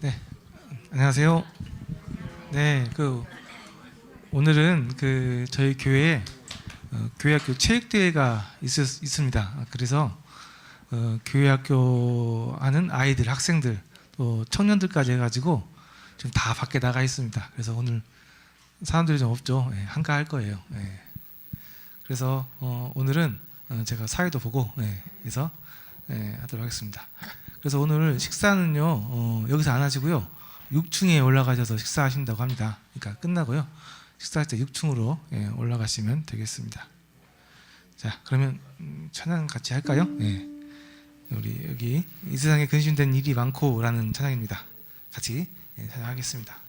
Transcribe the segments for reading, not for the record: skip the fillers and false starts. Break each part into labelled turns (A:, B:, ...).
A: 네, 안녕하세요. 네, 오늘은 저희 교회에 교회학교 체육대회가 있습니다. 그래서 교회학교 하는 아이들, 학생들, 또 청년들까지 해가지고 지금 다 밖에 나가 있습니다. 그래서 오늘 사람들이 좀 없죠. 네, 한가할 거예요. 네. 그래서 오늘은 제가 사회도 보고 해서 하도록 하겠습니다. 그래서 오늘 식사는요 여기서 안 하시고요 6층에 올라가셔서 식사하신다고 합니다. 그러니까 끝나고요 식사할 때 6층으로 올라가시면 되겠습니다. 자, 그러면 찬양 같이 할까요? 네. 우리 여기 이 세상에 근심된 일이 많고라는 찬양입니다. 같이 찬양하겠습니다.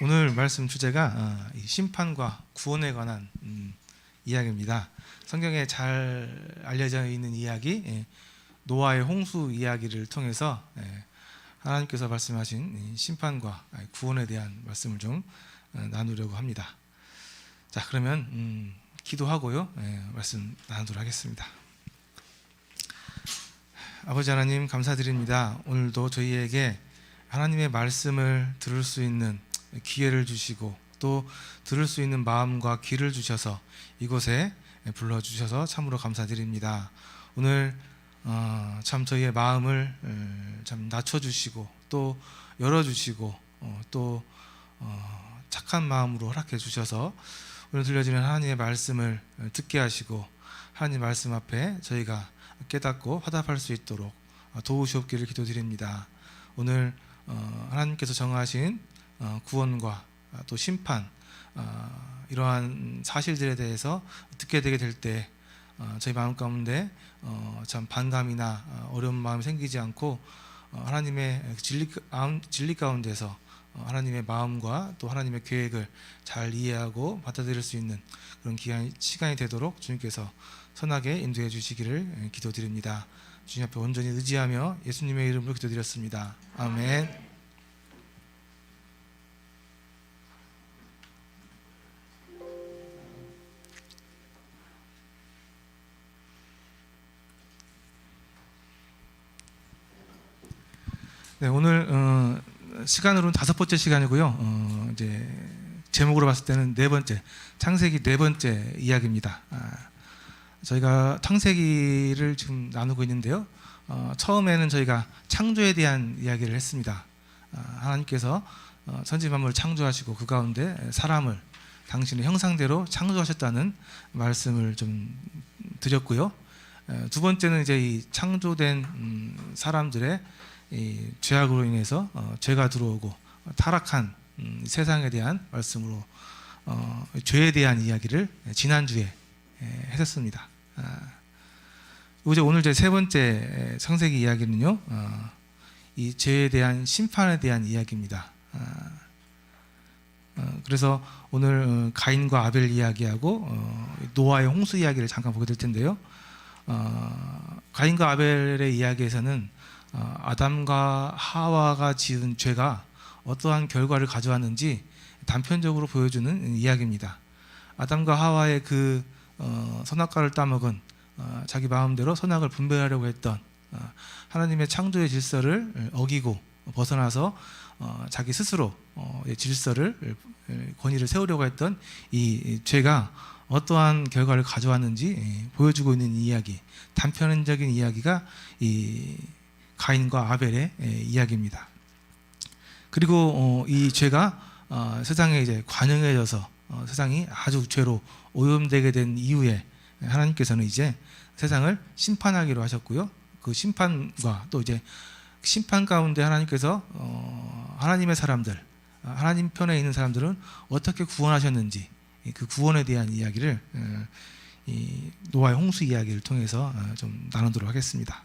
A: 오늘 말씀 주제가 심판과 구원에 관한 이야기입니다. 성경에 잘 알려져 있는 이야기, 노아의 홍수 이야기를 통해서 하나님께서 말씀하신 심판과 구원에 대한 말씀을 좀 나누려고 합니다. 자, 그러면 기도하고요 말씀 나누도록 하겠습니다. 아버지 하나님 감사드립니다. 오늘도 저희에게 하나님의 말씀을 들을 수 있는 기회를 주시고 또 들을 수 있는 마음과 귀를 주셔서 이곳에 불러주셔서 참으로 감사드립니다. 오늘 참 저희의 마음을 참 낮춰주시고 또 열어주시고 또 착한 마음으로 허락해 주셔서 오늘 들려지는 하나님의 말씀을 듣게 하시고 하나님 말씀 앞에 저희가 깨닫고 화답할 수 있도록 도우시옵기를 기도드립니다. 오늘 하나님께서 정하신 구원과 또 심판 이러한 사실들에 대해서 듣게 되게 될 때 저희 마음 가운데 참 반감이나 어려운 마음이 생기지 않고 하나님의 진리 가운데서 하나님의 마음과 또 하나님의 계획을 잘 이해하고 받아들일 수 있는 그런 시간이 되도록 주님께서 선하게 인도해 주시기를 기도드립니다. 주님 앞에 온전히 의지하며 예수님의 이름으로 기도드렸습니다. 아멘. 네, 오늘 시간으로는 5번째 시간이고요. 이제 제목으로 봤을 때는 네 번째, 창세기 네 번째 이야기입니다. 저희가 창세기를 지금 나누고 있는데요. 처음에는 저희가 창조에 대한 이야기를 했습니다. 하나님께서 천지 만물을 창조하시고 그 가운데 사람을 당신의 형상대로 창조하셨다는 말씀을 좀 드렸고요. 두 번째는 이제 이 창조된 사람들의 이 죄악으로 인해서 죄가 들어오고 타락한 세상에 대한 말씀으로 죄에 대한 이야기를 지난주에 했었습니다. 이제 오늘 제 세 번째 창세기 이야기는요, 이 죄에 대한 심판에 대한 이야기입니다. 그래서 오늘 가인과 아벨 이야기하고 노아의 홍수 이야기를 잠깐 보게 될 텐데요. 가인과 아벨의 이야기에서는 아담과 하와가 지은 죄가 어떠한 결과를 가져왔는지 단편적으로 보여주는 이야기입니다. 아담과 하와의 그 선악과를 따먹은 자기 마음대로 선악을 분별하려고 했던 하나님의 창조의 질서를 어기고 벗어나서 자기 스스로 질서를 권위를 세우려고 했던 이 죄가 어떠한 결과를 가져왔는지 보여주고 있는 이야기, 단편적인 이야기가 이 가인과 아벨의 이야기입니다. 그리고 이 죄가 세상에 이제 관영해져서 세상이 아주 죄로 오염되게 된 이후에 하나님께서는 이제 세상을 심판하기로 하셨고요. 그 심판과 또 이제 심판 가운데 하나님께서 하나님의 사람들, 하나님 편에 있는 사람들은 어떻게 구원하셨는지 그 구원에 대한 이야기를 이 노아의 홍수 이야기를 통해서 좀 나누도록 하겠습니다.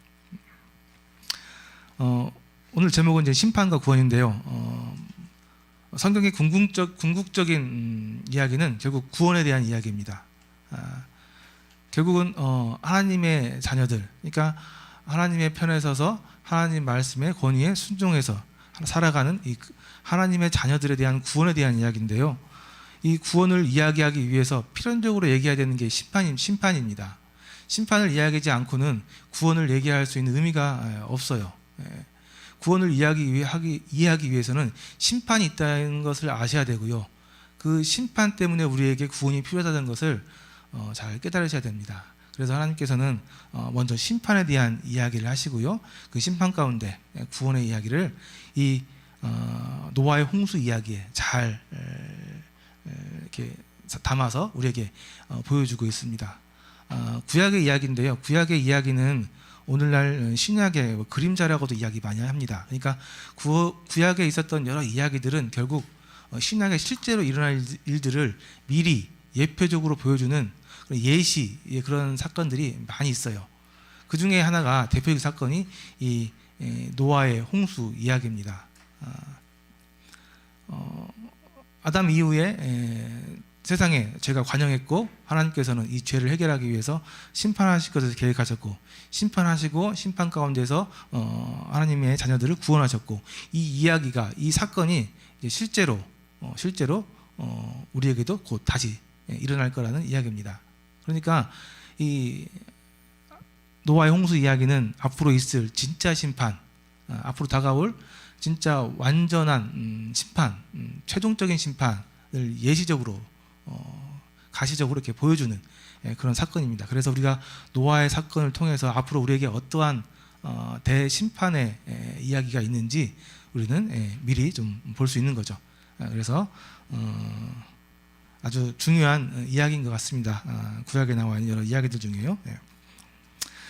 A: 오늘 제목은 이제 심판과 구원인데요. 성경의 궁극적인 이야기는 결국 구원에 대한 이야기입니다. 결국은 하나님의 자녀들, 그러니까 하나님의 편에 서서 하나님 말씀의 권위에 순종해서 살아가는 이 하나님의 자녀들에 대한 구원에 대한 이야기인데요. 이 구원을 이야기하기 위해서 필연적으로 얘기해야 되는 게 심판입니다. 심판을 이야기하지 않고는 구원을 얘기할 수 있는 의미가 없어요. 구원을 이해하기 위해서는 심판이 있다는 것을 아셔야 되고요. 그 심판 때문에 우리에게 구원이 필요하다는 것을 잘 깨달으셔야 됩니다. 그래서 하나님께서는 먼저 심판에 대한 이야기를 하시고요. 그 심판 가운데 구원의 이야기를 이 노아의 홍수 이야기에 잘 이렇게 담아서 우리에게 보여주고 있습니다. 구약의 이야기인데요. 구약의 이야기는 오늘날 신약의 그림자라고도 이야기 많이 합니다. 그러니까 구약에 있었던 여러 이야기들은 결국 신약에 실제로 일어날 일들을 미리 예표적으로 보여주는 예시 그런 사건들이 많이 있어요. 그 중에 하나가 대표적 사건이 이 노아의 홍수 이야기입니다. 아담 이후에 세상에 죄가 관영했고 하나님께서는 이 죄를 해결하기 위해서 심판하실 것을 계획하셨고 심판하시고 심판 가운데서 하나님의 자녀들을 구원하셨고 이 이야기가 이 사건이 실제로 우리에게도 곧 다시 일어날 거라는 이야기입니다. 그러니까 이 노아의 홍수 이야기는 앞으로 있을 진짜 심판, 앞으로 다가올 진짜 완전한 심판, 최종적인 심판을 예시적으로 가시적으로 이렇게 보여주는 그런 사건입니다. 그래서 우리가 노아의 사건을 통해서 앞으로 우리에게 어떠한 대심판의 이야기가 있는지 우리는 미리 좀 볼 수 있는 거죠. 그래서 아주 중요한 이야기인 것 같습니다. 구약에 나와 있는 여러 이야기들 중에요.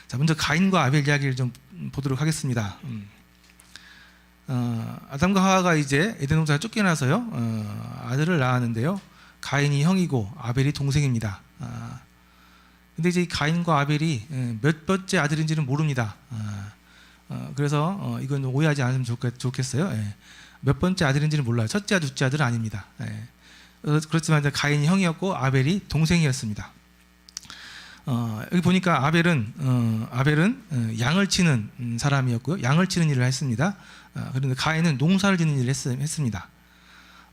A: 자, 먼저 가인과 아벨 이야기를 좀 보도록 하겠습니다. 아담과 하와가 이제 에덴 동산에 쫓겨나서요, 아들을 낳았는데요. 가인이 형이고 아벨이 동생입니다. 근데 이제 이 가인과 아벨이 몇 번째 아들인지는 모릅니다. 그래서 이건 오해하지 않으면 좋겠어요. 몇 번째 아들인지는 몰라요. 첫째 아들, 둘째 아들은 아닙니다. 그렇지만 이제 가인이 형이었고 아벨이 동생이었습니다. 여기 보니까 아벨은 양을 치는 사람이었고요. 양을 치는 일을 했습니다. 그런데 가인은 농사를 짓는 일을 했습니다.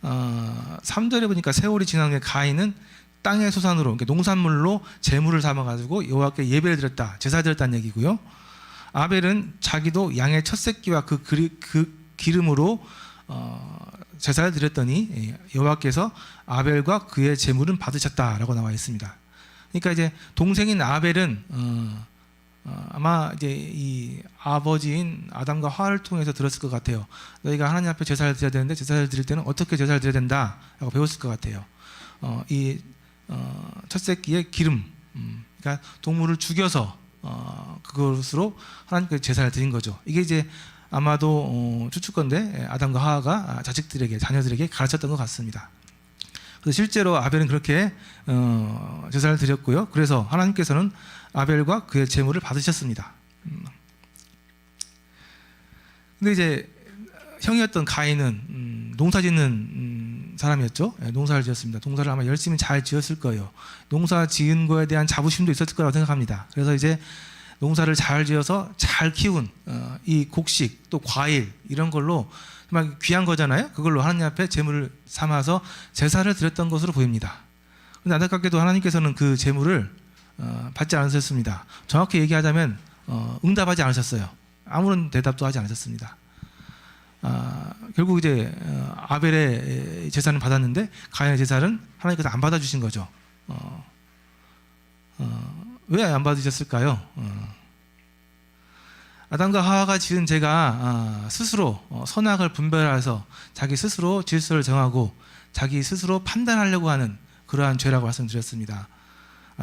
A: 3절에 보니까 세월이 지난 후에 가인은 땅의 소산으로, 그러니까 농산물로 제물을 삼아가지고 여호와께 예배를 드렸다, 제사 드렸다는 얘기고요. 아벨은 자기도 양의 첫 새끼와 그 기름으로 제사를 드렸더니 여호와께서 아벨과 그의 제물은 받으셨다라고 나와 있습니다. 그러니까 이제 동생인 아벨은 아마 이제 이 아버지인 아담과 하와를 통해서 들었을 것 같아요. 너희가 하나님 앞에 제사를 드려야 되는데 제사를 드릴 때는 어떻게 제사를 드려야 된다라고 배웠을 것 같아요. 첫 새끼의 기름, 그러니까 동물을 죽여서 그것으로 하나님께 제사를 드린 거죠. 이게 이제 아마도 추측건데 아담과 하와가 자식들에게, 자녀들에게 가르쳤던 것 같습니다. 그래서 실제로 아벨은 그렇게 제사를 드렸고요. 그래서 하나님께서는 아벨과 그의 제물을 받으셨습니다. 근데 이제 형이었던 가인은 농사짓는 사람이었죠. 농사를 지었습니다. 농사를 아마 열심히 잘 지었을 거예요. 농사 지은 거에 대한 자부심도 있었을 거라고 생각합니다. 그래서 이제 농사를 잘 지어서 잘 키운 이 곡식 또 과일 이런 걸로 정말 귀한 거잖아요. 그걸로 하나님 앞에 제물을 삼아서 제사를 드렸던 것으로 보입니다. 그런데 안타깝게도 하나님께서는 그 제물을 받지 않으셨습니다. 정확히 얘기하자면 응답하지 않으셨어요. 아무런 대답도 하지 않으셨습니다. 결국 이제 아벨의 제사는 받았는데 가인의 제사는 하나님께서 안 받아주신 거죠. 왜 안 받으셨을까요? 아담과 하와가 지은 죄가 스스로 선악을 분별해서 자기 스스로 질서를 정하고 자기 스스로 판단하려고 하는 그러한 죄라고 말씀드렸습니다.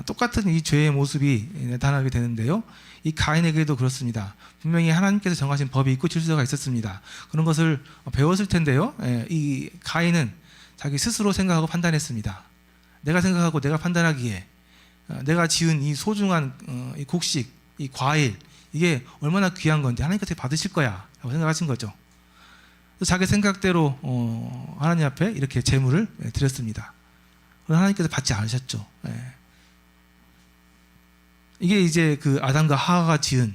A: 똑같은 이 죄의 모습이 나타나게 되는데요. 이 가인에게도 그렇습니다. 분명히 하나님께서 정하신 법이 있고 질서가 있었습니다. 그런 것을 배웠을 텐데요. 이 가인은 자기 스스로 생각하고 판단했습니다. 내가 생각하고 내가 판단하기에 내가 지은 이 소중한 이 곡식, 이 과일 이게 얼마나 귀한 건데 하나님께서 받으실 거야 라고 생각하신 거죠. 자기 생각대로 하나님 앞에 이렇게 제물을 드렸습니다. 그러나 하나님께서 받지 않으셨죠. 이게 이제 그 아담과 하와가 지은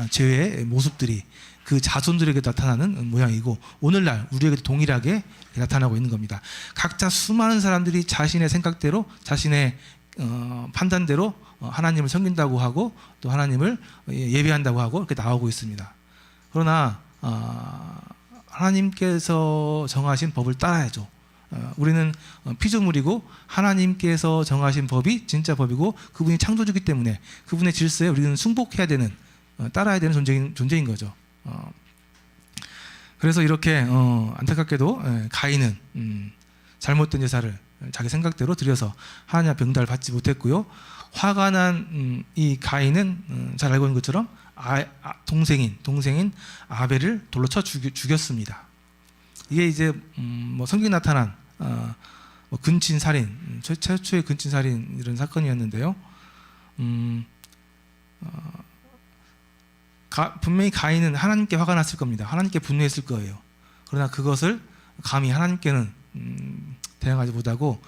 A: 죄의 모습들이 그 자손들에게 나타나는 모양이고 오늘날 우리에게도 동일하게 나타나고 있는 겁니다. 각자 수많은 사람들이 자신의 생각대로 자신의 판단대로 하나님을 섬긴다고 하고 또 하나님을 예배한다고 하고 이렇게 나오고 있습니다. 그러나 하나님께서 정하신 법을 따라야죠. 우리는 피조물이고 하나님께서 정하신 법이 진짜 법이고 그분이 창조주기 때문에 그분의 질서에 우리는 승복해야 되는, 따라야 되는 존재인 거죠. 그래서 이렇게 안타깝게도 가인은 잘못된 제사를 자기 생각대로 드려서 하나님 앞에 응답을 받지 못했고요. 화가 난 이 가인은 잘 알고 있는 것처럼 동생인 아벨을 돌로 쳐 죽였습니다. 이게 이제 성경에 나타난 근친 살인, 최초의 근친 살인 이런 사건이었는데요. 분명히 가인은 하나님께 화가 났을 겁니다. 하나님께 분노했을 거예요. 그러나 그것을 감히 하나님께는 대항하지 못하고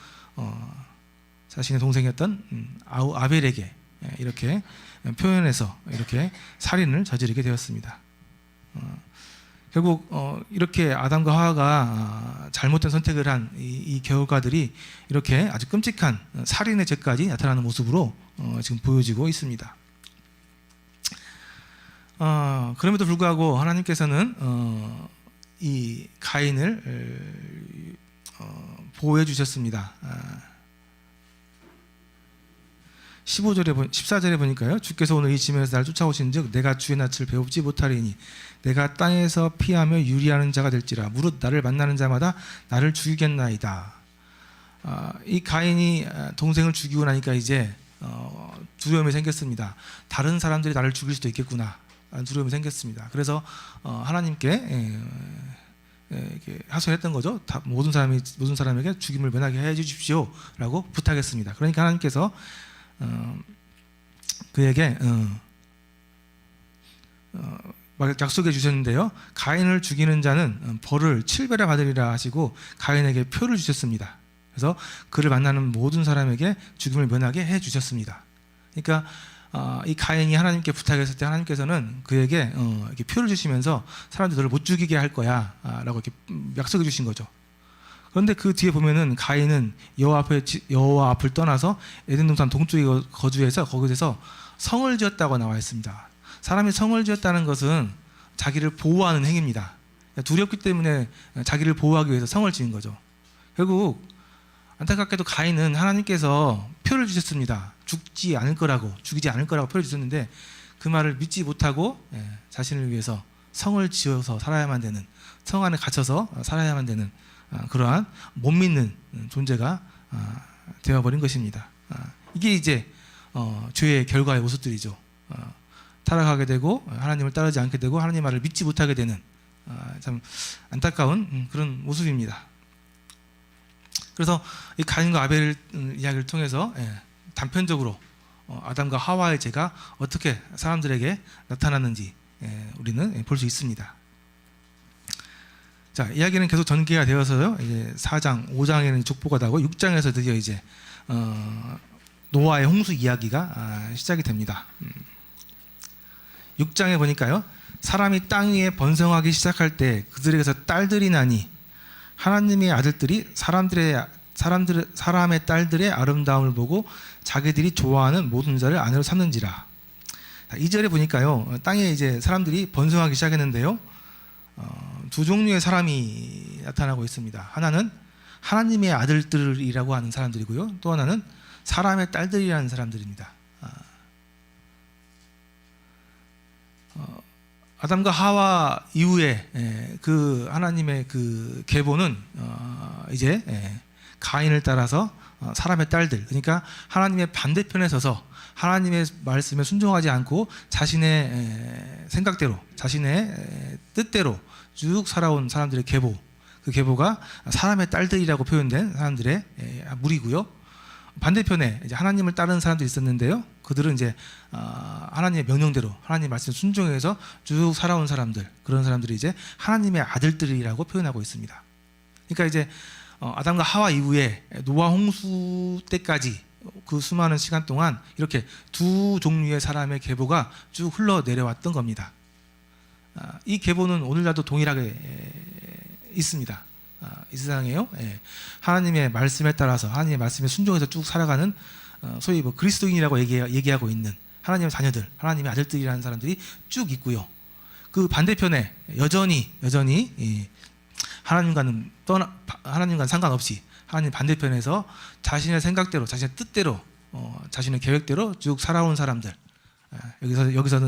A: 자신의 동생이었던 아벨에게 이렇게 표현해서 이렇게 살인을 저지르게 되었습니다. 결국 이렇게 아담과 하와가 잘못된 선택을 한 이 결과들이 이렇게 아주 끔찍한 살인의 죄까지 나타나는 모습으로 지금 보여지고 있습니다. 그럼에도 불구하고 하나님께서는 이 가인을 보호해 주셨습니다. 15절에 14절에 보니까요. 주께서 오늘 이 지면에서 나를 쫓아오신즉 내가 주의 낯을 배웁지 못하리니 내가 땅에서 피하며 유리하는 자가 될지라 무릇 나를 만나는 자마다 나를 죽이겠나이다. 이 가인이 동생을 죽이고 나니까 이제 두려움이 생겼습니다. 다른 사람들이 나를 죽일 수도 있겠구나 라는 두려움이 생겼습니다. 그래서 하나님께 이렇게 하소했던 거죠. 모든 사람에게 죽임을 면하게 해 주십시오라고 부탁했습니다. 그러니까 하나님께서 그에게 약속해 주셨는데요. 가인을 죽이는 자는 벌을 7배나 받으리라 하시고 가인에게 표를 주셨습니다. 그래서 그를 만나는 모든 사람에게 죽임을 면하게 해 주셨습니다. 그러니까 이 가인이 하나님께 부탁했을 때 하나님께서는 그에게 이렇게 표를 주시면서 사람들이 너를 못 죽이게 할 거야 라고 이렇게 약속해 주신 거죠. 그런데 그 뒤에 보면은 가인은 여호와 앞을 떠나서 에덴 동산 동쪽에 거주해서 거기서 성을 지었다고 나와 있습니다. 사람이 성을 지었다는 것은 자기를 보호하는 행위입니다. 두렵기 때문에 자기를 보호하기 위해서 성을 지은 거죠. 결국 안타깝게도 가인은 하나님께서 표를 주셨습니다. 죽이지 않을 거라고 표를 주셨는데 그 말을 믿지 못하고 자신을 위해서 성을 지어서 살아야만 되는, 성 안에 갇혀서 살아야만 되는 그러한 못 믿는 존재가 되어버린 것입니다. 이게 이제 죄의 결과의 모습들이죠. 타락하게 되고 하나님을 따르지 않게 되고 하나님 말을 믿지 못하게 되는 참 안타까운 그런 모습입니다. 그래서 이 가인과 아벨 이야기를 통해서 단편적으로 아담과 하와의 죄가 어떻게 사람들에게 나타났는지 우리는 볼 수 있습니다. 자, 이야기는 계속 전개가 되어서요. 이제 4장, 5장에는 족보가 나고 6장에서 드디어 이제 노아의 홍수 이야기가 시작이 됩니다. 6장에 보니까요. 사람이 땅 위에 번성하기 시작할 때 그들에게서 딸들이 나니 하나님의 아들들이 사람의 딸들의 아름다움을 보고 자기들이 좋아하는 모든 자를 아내로 삼는지라. 2절에 보니까요. 땅에 이제 사람들이 번성하기 시작했는데요. 두 종류의 사람이 나타나고 있습니다. 하나는 하나님의 아들들이라고 하는 사람들이고요. 또 하나는 사람의 딸들이라는 사람들입니다. 아담과 하와 이후에 그 하나님의 그 계보는 이제 가인을 따라서 사람의 딸들, 그러니까 하나님의 반대편에 서서 하나님의 말씀에 순종하지 않고 자신의 생각대로, 자신의 뜻대로 쭉 살아온 사람들의 계보, 그 계보가 사람의 딸들이라고 표현된 사람들의 무리고요. 반대편에 이제 하나님을 따르는 사람들이 있었는데요. 그들은 이제 하나님의 명령대로 하나님 말씀에 순종해서 쭉 살아온 사람들, 그런 사람들이 이제 하나님의 아들들이라고 표현하고 있습니다. 그러니까 이제 아담과 하와 이후에 노아 홍수 때까지 그 수많은 시간 동안 이렇게 두 종류의 사람의 계보가 쭉 흘러내려왔던 겁니다. 이 계보는 오늘날도 동일하게 있습니다. 이 세상에요. 하나님의 말씀에 따라서 하나님의 말씀에 순종해서 쭉 살아가는 소위 뭐 그리스도인이라고 얘기하고 있는 하나님의 자녀들, 하나님의 아들들이라는 사람들이 쭉 있고요. 그 반대편에 여전히 하나님과는 상관없이 하나님 반대편에서 자신의 생각대로, 자신의 뜻대로, 자신의 계획대로 쭉 살아온 사람들,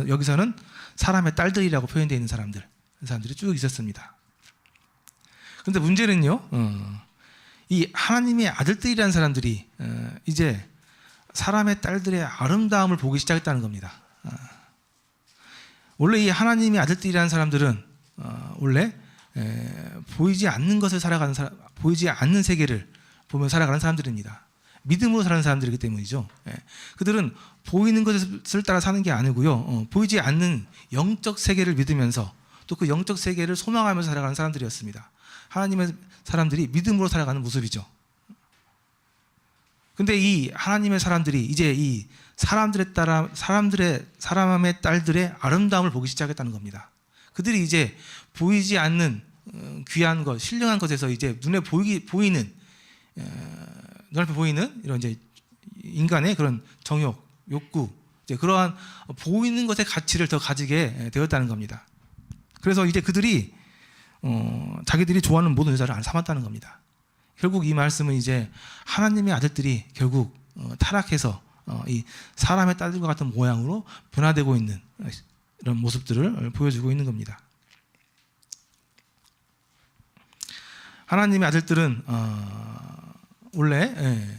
A: 여기서는 사람의 딸들이라고 표현되어 있는 사람들이 쭉 있었습니다. 그런데 문제는요, 이 하나님의 아들들이라는 사람들이 이제 사람의 딸들의 아름다움을 보기 시작했다는 겁니다. 원래 이 하나님의 아들들이라는 사람들은 원래 보이지 않는 것을 살아가는 보이지 않는 세계를 보며 살아가는 사람들입니다. 믿음으로 사는 사람들이기 때문이죠. 그들은 보이는 것을 따라 사는 게 아니고요, 보이지 않는 영적 세계를 믿으면서 또 그 영적 세계를 소망하면서 살아가는 사람들이었습니다. 하나님의 사람들이 믿음으로 살아가는 모습이죠. 근데 이 하나님의 사람들이 이제 이 사람의 딸들의 아름다움을 보기 시작했다는 겁니다. 그들이 이제 보이지 않는 귀한 것, 신령한 것에서 이제 눈앞에 보이는 이런 이제 인간의 그런 정욕, 욕구, 이제 그러한 보이는 것의 가치를 더 가지게 되었다는 겁니다. 그래서 이제 그들이 자기들이 좋아하는 모든 여자를 안 삼았다는 겁니다. 결국 이 말씀은 이제 하나님의 아들들이 결국 타락해서 이 사람의 딸들과 같은 모양으로 변화되고 있는 이런 모습들을 보여주고 있는 겁니다. 하나님의 아들들은 원래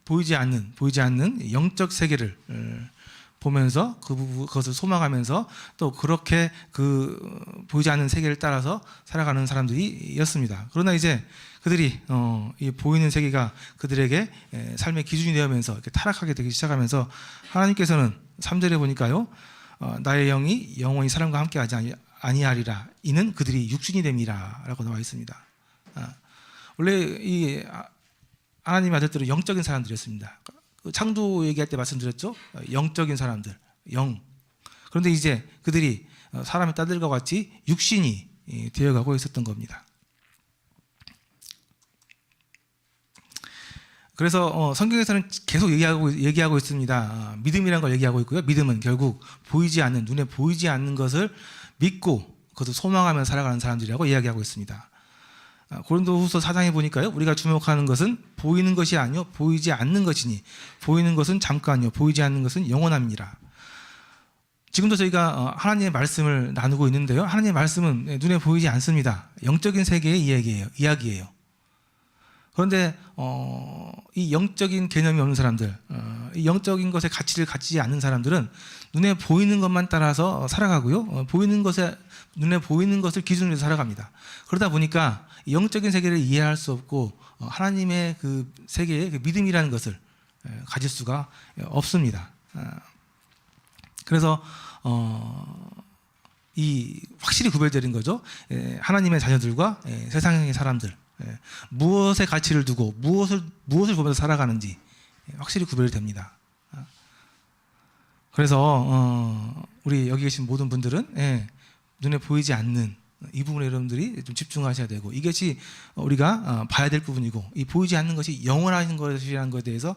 A: 보이지 않는 영적 세계를 보면서 그것을 소망하면서 또 그렇게 그 보이지 않는 세계를 따라서 살아가는 사람들이었습니다. 그러나 이제 그들이 이 보이는 세계가 그들에게 삶의 기준이 되면서 이렇게 타락하게 되기 시작하면서 하나님께서는 3절에 보니까요, 나의 영이 영원히 사람과 함께하지 아니하리라. 이는 그들이 육신이 됨이라라고 나와 있습니다. 원래 이 하나님의 아들들은 영적인 사람들이었습니다. 창조 얘기할 때 말씀드렸죠. 영적인 사람들, 영. 그런데 이제 그들이 사람의 딸들과 같이 육신이 되어가고 있었던 겁니다. 그래서 성경에서는 계속 얘기하고 있습니다. 믿음이라는 걸 얘기하고 있고요. 믿음은 결국 보이지 않는, 눈에 보이지 않는 것을 믿고 그것을 소망하며 살아가는 사람들이라고 이야기하고 있습니다. 고린도후서 4장에 보니까요, 우리가 주목하는 것은 보이는 것이 아니요 보이지 않는 것이니 보이는 것은 잠깐이요 보이지 않는 것은 영원함이니라. 지금도 저희가 하나님의 말씀을 나누고 있는데요, 하나님의 말씀은 눈에 보이지 않습니다. 영적인 세계의 이야기예요. 그런데 이 영적인 개념이 없는 사람들, 이 영적인 것의 가치를 갖지 않는 사람들은 눈에 보이는 것만 따라서 살아가고요, 눈에 보이는 것을 기준으로 살아갑니다. 그러다 보니까 영적인 세계를 이해할 수 없고 하나님의 그 세계의 그 믿음이라는 것을 가질 수가 없습니다. 그래서 이 확실히 구별되는 거죠. 하나님의 자녀들과 세상의 사람들, 무엇의 가치를 두고 무엇을 보면서 살아가는지 확실히 구별이 됩니다. 그래서 우리 여기 계신 모든 분들은 눈에 보이지 않는 이 부분에 여러분들이 좀 집중하셔야 되고, 이것이 우리가 봐야 될 부분이고, 이 보이지 않는 것이 영원한 것이라는 것에 대해서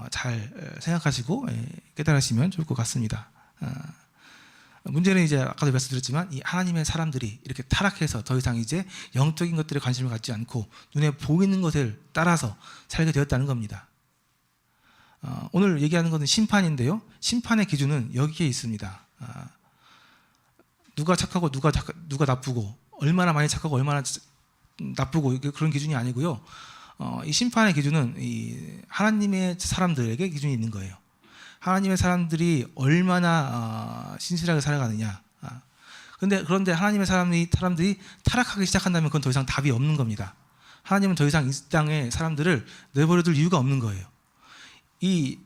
A: 잘 생각하시고 깨달으시면 좋을 것 같습니다. 문제는 이제 아까도 말씀드렸지만 이 하나님의 사람들이 이렇게 타락해서 더 이상 이제 영적인 것들에 관심을 갖지 않고 눈에 보이는 것을 따라서 살게 되었다는 겁니다. 오늘 얘기하는 것은 심판인데요, 심판의 기준은 여기에 있습니다. 누가 착하고 누가 나쁘고, 얼마나 많이 착하고 얼마나 나쁘고, 그런 기준이 아니고요. 이 심판의 기준은 이 하나님의 사람들에게 기준이 있는 거예요. 하나님의 사람들이 얼마나 신실하게 살아가느냐. 그런데 하나님의 사람들이 타락하기 시작한다면 그건 더 이상 답이 없는 겁니다. 하나님은 더 이상 이 땅의 사람들을 내버려둘 이유가 없는 거예요. 이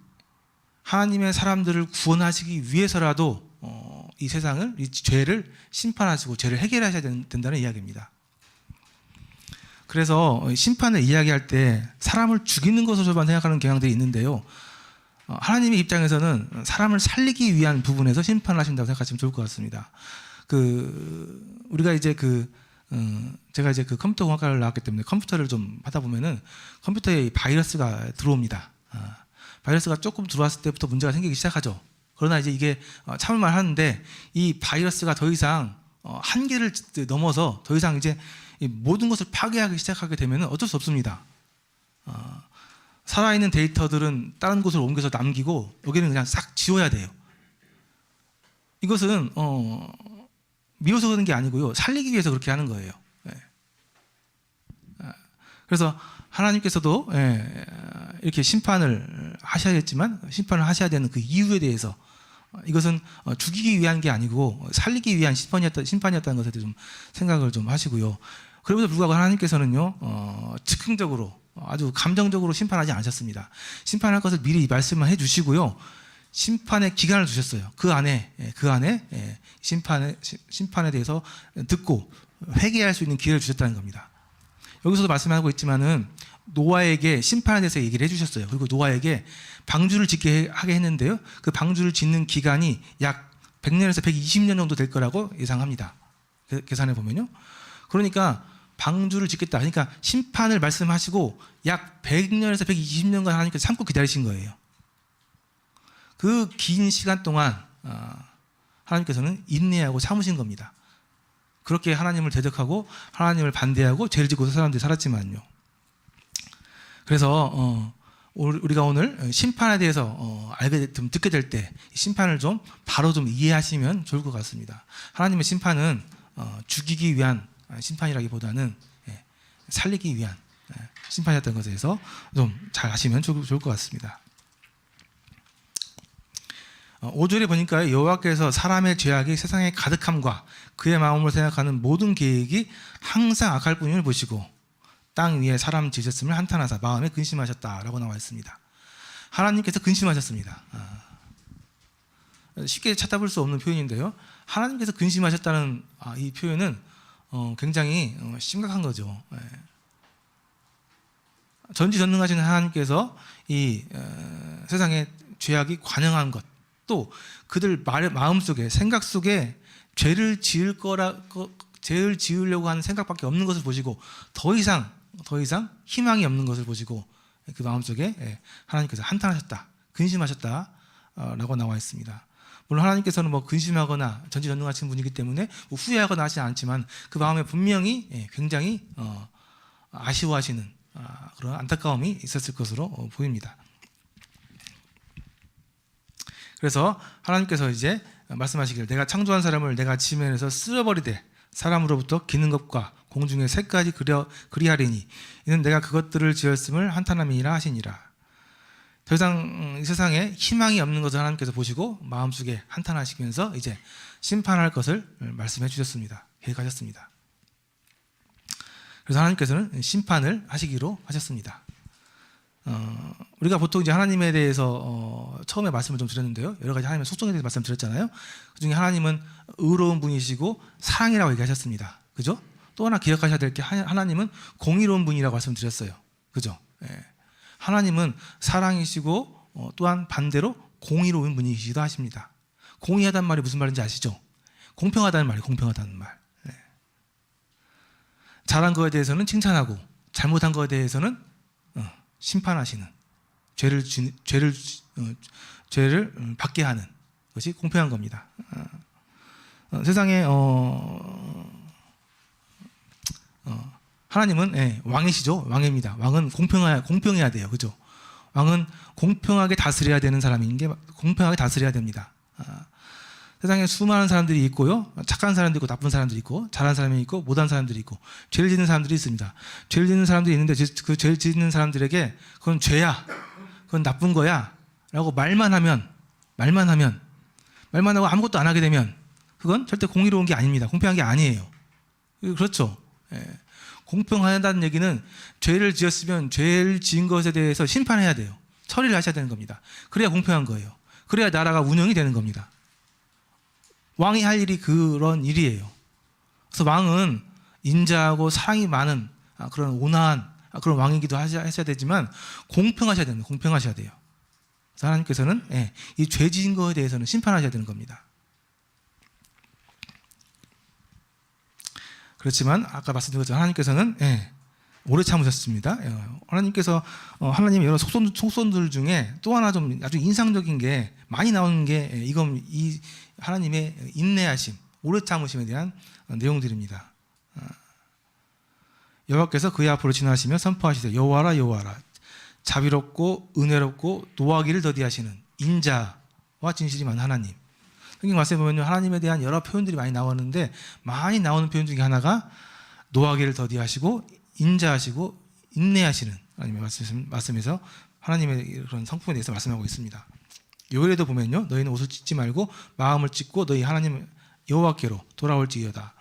A: 하나님의 사람들을 구원하시기 위해서라도 이 세상을, 이 죄를 심판하시고 죄를 해결하셔야 된다는 이야기입니다. 그래서 심판을 이야기할 때 사람을 죽이는 것으로만 생각하는 경향들이 있는데요, 하나님의 입장에서는 사람을 살리기 위한 부분에서 심판을 하신다고 생각하시면 좋을 것 같습니다. 우리가 이제 제가 이제 컴퓨터 공학과를 나왔기 때문에 컴퓨터를 좀 하다 보면은 컴퓨터에 바이러스가 들어옵니다. 바이러스가 조금 들어왔을 때부터 문제가 생기기 시작하죠. 그러나 이제 이게 참을만 하는데, 이 바이러스가 더 이상 한계를 넘어서 더 이상 이제 모든 것을 파괴하기 시작하게 되면 어쩔 수 없습니다. 살아있는 데이터들은 다른 곳으로 옮겨서 남기고 여기는 그냥 싹 지워야 돼요. 이것은 미워서 그러는 게 아니고요, 살리기 위해서 그렇게 하는 거예요. 그래서 하나님께서도 이렇게 심판을 하셔야겠지만, 심판을 하셔야 되는 그 이유에 대해서, 이것은 죽이기 위한 게 아니고 살리기 위한 심판이었다는 것에 좀 생각을 좀 하시고요. 그럼에도 불구하고 하나님께서는요, 즉흥적으로 아주 감정적으로 심판하지 않으셨습니다. 심판할 것을 미리 말씀을 해주시고요, 심판의 기간을 주셨어요. 그 안에 심판에 대해서 듣고 회개할 수 있는 기회를 주셨다는 겁니다. 여기서도 말씀하고 있지만은 노아에게 심판에 대해서 얘기를 해주셨어요. 그리고 노아에게 방주를 짓게 하게 했는데요, 그 방주를 짓는 기간이 약 100년에서 120년 정도 될 거라고 예상합니다. 계산해 보면요. 그러니까 방주를 짓겠다, 그러니까 심판을 말씀하시고 약 100년에서 120년간 하나님께서 참고 기다리신 거예요. 그 긴 시간 동안 하나님께서는 인내하고 참으신 겁니다. 그렇게 하나님을 대적하고 하나님을 반대하고 죄를 짓고 사람들이 살았지만요. 그래서 우리가 오늘 심판에 대해서 듣게 될 때 심판을 좀 바로 좀 이해하시면 좋을 것 같습니다. 하나님의 심판은 죽이기 위한 심판이라기보다는 살리기 위한 심판이었던 것에 대해서 좀 잘 아시면 좋을 것 같습니다. 5절에 보니까 여호와께서 사람의 죄악이 세상에 가득함과 그의 마음으로 생각하는 모든 계획이 항상 악할 뿐임을 보시고 땅 위에 사람 지으셨음을 한탄하사 마음에 근심하셨다라고 나와 있습니다. 하나님께서 근심하셨습니다. 쉽게 찾아볼 수 없는 표현인데요. 하나님께서 근심하셨다는 이 표현은 굉장히 심각한 거죠. 전지전능하신 하나님께서 이 세상에 죄악이 관영한 것, 또 그들 마음속에 생각 속에 죄를 지으려고 하는 생각밖에 없는 것을 보시고 더 이상 희망이 없는 것을 보시고 그 마음속에 하나님께서 한탄하셨다, 근심하셨다라고 나와 있습니다. 물론 하나님께서는 근심하거나 전지전능하신 분이기 때문에 후회하거나 하지 않지만 그 마음에 분명히 굉장히 아쉬워하시는 그런 안타까움이 있었을 것으로 보입니다. 그래서 하나님께서 이제 말씀하시기를 내가 창조한 사람을 내가 지면에서 쓸어버리되 사람으로부터 기는 것과 공중의 새까지 그리하리니 이는 내가 그것들을 지었음을 한탄함이니라 하시니라. 더 이상 이 세상에 희망이 없는 것을 하나님께서 보시고 마음속에 한탄하시면서 이제 심판할 것을 말씀해 주셨습니다. 계획하셨습니다. 그래서 하나님께서는 심판을 하시기로 하셨습니다. 우리가 보통 이제 하나님에 대해서 처음에 말씀을 좀 드렸는데요. 여러 가지 하나님의 속성에 대해서 말씀드렸잖아요. 그중에 하나님은 의로운 분이시고 사랑이라고 얘기하셨습니다. 그죠? 또 하나 기억하셔야 될 게 하나님은 공의로운 분이라고 말씀드렸어요. 그죠? 하나님은 사랑이시고 또한 반대로 공의로운 분이시기도 하십니다. 공의하다는 말이 무슨 말인지 아시죠? 공평하다는 말이에요. 공평하다는 말. 잘한 거에 대해서는 칭찬하고 잘못한 거에 대해서는 심판하시는 죄를 받게 하는 것이 공평한 겁니다. 세상에 하나님은 왕이시죠. 왕입니다. 왕은 공평해야 돼요. 그죠? 왕은 공평하게 다스려야 되는 사람인 게 공평하게 다스려야 됩니다. 세상에 수많은 사람들이 있고요. 착한 사람도 있고 나쁜 사람들이 있고 잘하는 사람이 있고 못한 사람들이 있고 죄를 짓는 사람들이 있습니다. 죄를 짓는 사람들이 있는데 그 죄를 짓는 사람들에게 그건 죄야, 그건 나쁜 거야 라고 말만 하고 아무것도 안 하게 되면 그건 절대 공의로운 게 아닙니다. 공평한 게 아니에요. 그렇죠? 공평하다는 얘기는 죄를 지었으면 죄를 지은 것에 대해서 심판해야 돼요. 처리를 하셔야 되는 겁니다. 그래야 공평한 거예요. 그래야 나라가 운영이 되는 겁니다. 왕이 할 일이 그런 일이에요. 그래서 왕은 인자하고 사랑이 많은 그런 온화한 그런 왕이기도 하셔야 되지만 공평하셔야 됩니다. 공평하셔야 돼요. 그래서 하나님께서는 이 죄 지은 거에 대해서는 심판하셔야 되는 겁니다. 그렇지만 아까 말씀드린 것처럼 하나님께서는 오래 참으셨습니다. 하나님께서 하나님의 여러 속성들 중에 또 하나 좀 아주 인상적인 게 많이 나오는 게 이 하나님의 인내하심, 오래 참으심에 대한 내용들입니다. 여호와께서 그의 앞으로 지나시며 선포하시되 여호와라 여호와라 자비롭고 은혜롭고 노하기를 더디하시는 인자와 진실이 많은 하나님. 성경 말씀에 보면 하나님에 대한 여러 표현들이 많이 나오는데 많이 나오는 표현 중에 하나가 노하기를 더디하시고 인자하시고 인내하시는 하나님의 말씀에서 하나님의 그런 성품에 대해서 말씀하고 있습니다. 요엘에도 보면요, 너희는 옷을 찢지 말고 마음을 찢고 너희 하나님 여호와께로 돌아올지어다.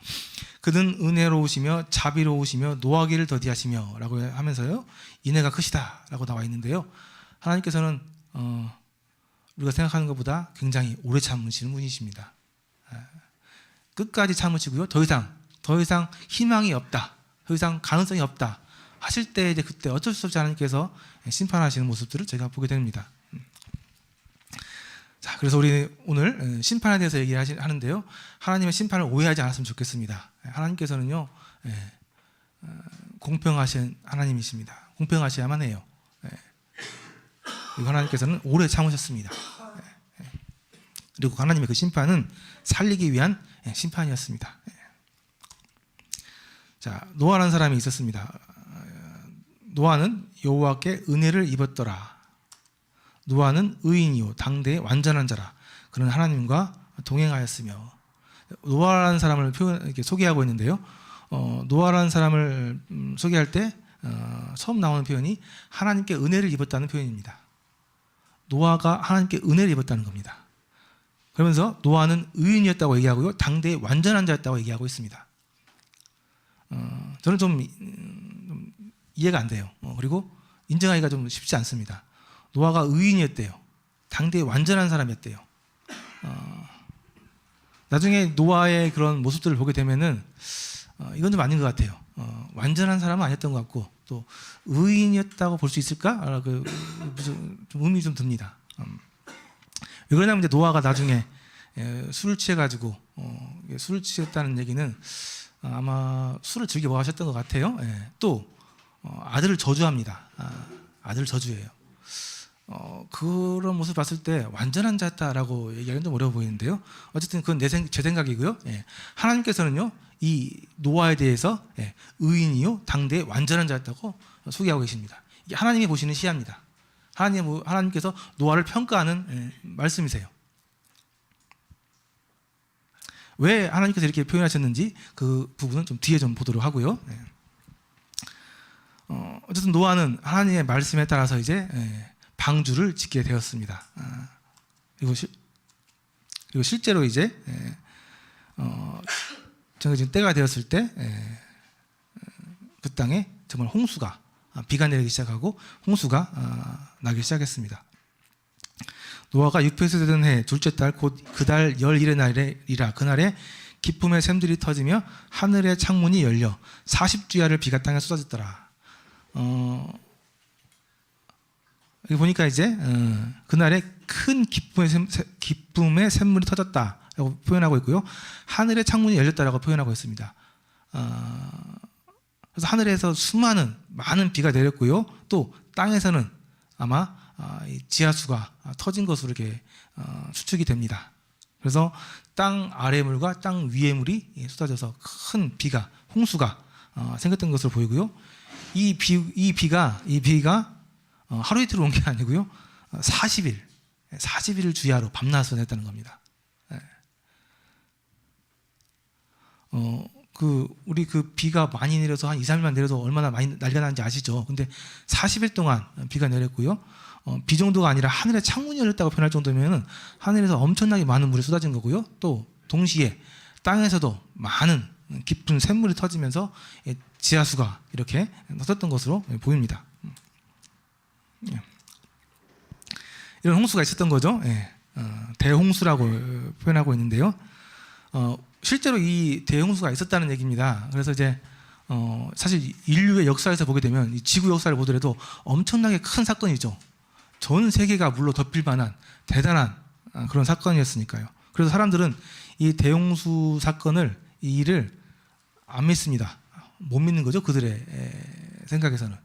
A: 그는 은혜로우시며 자비로우시며 노하기를 더디하시며 라고 하면서요, 인애가 크시다 라고 나와 있는데요, 하나님께서는 우리가 생각하는 것보다 굉장히 오래 참으시는 분이십니다. 끝까지 참으시고요, 더 이상 희망이 없다, 더 이상 가능성이 없다 하실 때 이제 그때 어쩔 수 없이 하나님께서 심판하시는 모습들을 제가 보게 됩니다. 자, 그래서 우리 오늘 심판에 대해서 얘기하는데요, 하나님의 심판을 오해하지 않았으면 좋겠습니다. 하나님께서는요, 공평하신 하나님이십니다. 공평하셔야만 해요. 그리고 하나님께서는 오래 참으셨습니다. 그리고 하나님의 그 심판은 살리기 위한 심판이었습니다. 자, 노아라는 사람이 있었습니다. 노아는 여호와께 은혜를 입었더라 노아는 의인이요 당대의 완전한 자라. 그는 하나님과 동행하였으며. 노아라는 사람을 이렇게 소개하고 있는데요. 노아라는 사람을 소개할 때 처음 나오는 표현이 하나님께 은혜를 입었다는 표현입니다. 노아가 하나님께 은혜를 입었다는 겁니다. 그러면서 노아는 의인이었다고 얘기하고요, 당대의 완전한 자였다고 얘기하고 있습니다. 저는 좀 이해가 안 돼요. 그리고 인정하기가 좀 쉽지 않습니다. 노아가 의인이었대요. 당대의 완전한 사람이었대요. 나중에 노아의 그런 모습들을 보게 되면은 이건 좀 아닌 것 같아요. 완전한 사람은 아니었던 것 같고, 또 의인이었다고 볼 수 있을까? 좀 의미 좀 듭니다. 왜 그러냐면 이제 노아가 나중에 술을 취해가지고 술을 취했다는 얘기는 아마 술을 즐겨 마셨던 것 같아요. 또 아들을 저주합니다. 아들을 저주해요. 그런 모습을 봤을 때 완전한 자였다라고 얘기하기는 좀 어려워 보이는데요. 어쨌든 그건 제 생각이고요. 하나님께서는요, 이 노아에 대해서 의인이요 당대의 완전한 자였다고 소개하고 계십니다. 이게 하나님이 보시는 시야입니다. 하나님께서 노아를 평가하는 말씀이세요. 왜 하나님께서 이렇게 표현하셨는지 그 부분은 좀 뒤에 좀 보도록 하고요. 어쨌든 노아는 하나님의 말씀에 따라서 이제 방주를 짓게 되었습니다. 그리고 실제로 이제 정해진 때가 되었을 때 그 땅에 정말 홍수가, 비가 내리기 시작하고 홍수가 나기 시작했습니다. 노아가 육표에서 되던 해 둘째 달 곧 그 달 11일의 날이라. 그날에 기쁨의 샘들이 터지며 하늘의 창문이 열려 40주야를 비가 땅에 쏟아졌더라. 여기 보니까 이제 그날에 큰 기쁨의 샘물이 터졌다라고 표현하고 있고요, 하늘의 창문이 열렸다라고 표현하고 있습니다. 그래서 하늘에서 많은 비가 내렸고요, 또 땅에서는 아마 지하수가 터진 것으로 이렇게 추측이 됩니다. 그래서 땅 아래 물과 땅 위의 물이 쏟아져서 큰 비가, 홍수가 생겼던 것으로 보이고요. 이 비가 하루 이틀 온 게 아니고요, 40일 주야로 밤낮으로 냈다는 겁니다. 우리 비가 많이 내려서 한 2, 3일만 내려도 얼마나 많이 난리가 나는지 아시죠? 근데 40일 동안 비가 내렸고요, 비 정도가 아니라 하늘에 창문이 열렸다고 표현할 정도면 하늘에서 엄청나게 많은 물이 쏟아진 거고요, 또 동시에 땅에서도 많은 깊은 샘물이 터지면서 지하수가 이렇게 터졌던 것으로 보입니다. 이런 홍수가 있었던 거죠. 대홍수라고 표현하고 있는데요, 실제로 이 대홍수가 있었다는 얘기입니다. 그래서 이제 사실 인류의 역사에서 보게 되면 이 지구 역사를 보더라도 엄청나게 큰 사건이죠. 전 세계가 물로 덮일 만한 대단한 그런 사건이었으니까요. 그래서 사람들은 이 대홍수 사건을, 이 일을 안 믿습니다. 못 믿는 거죠, 그들의 생각에서는.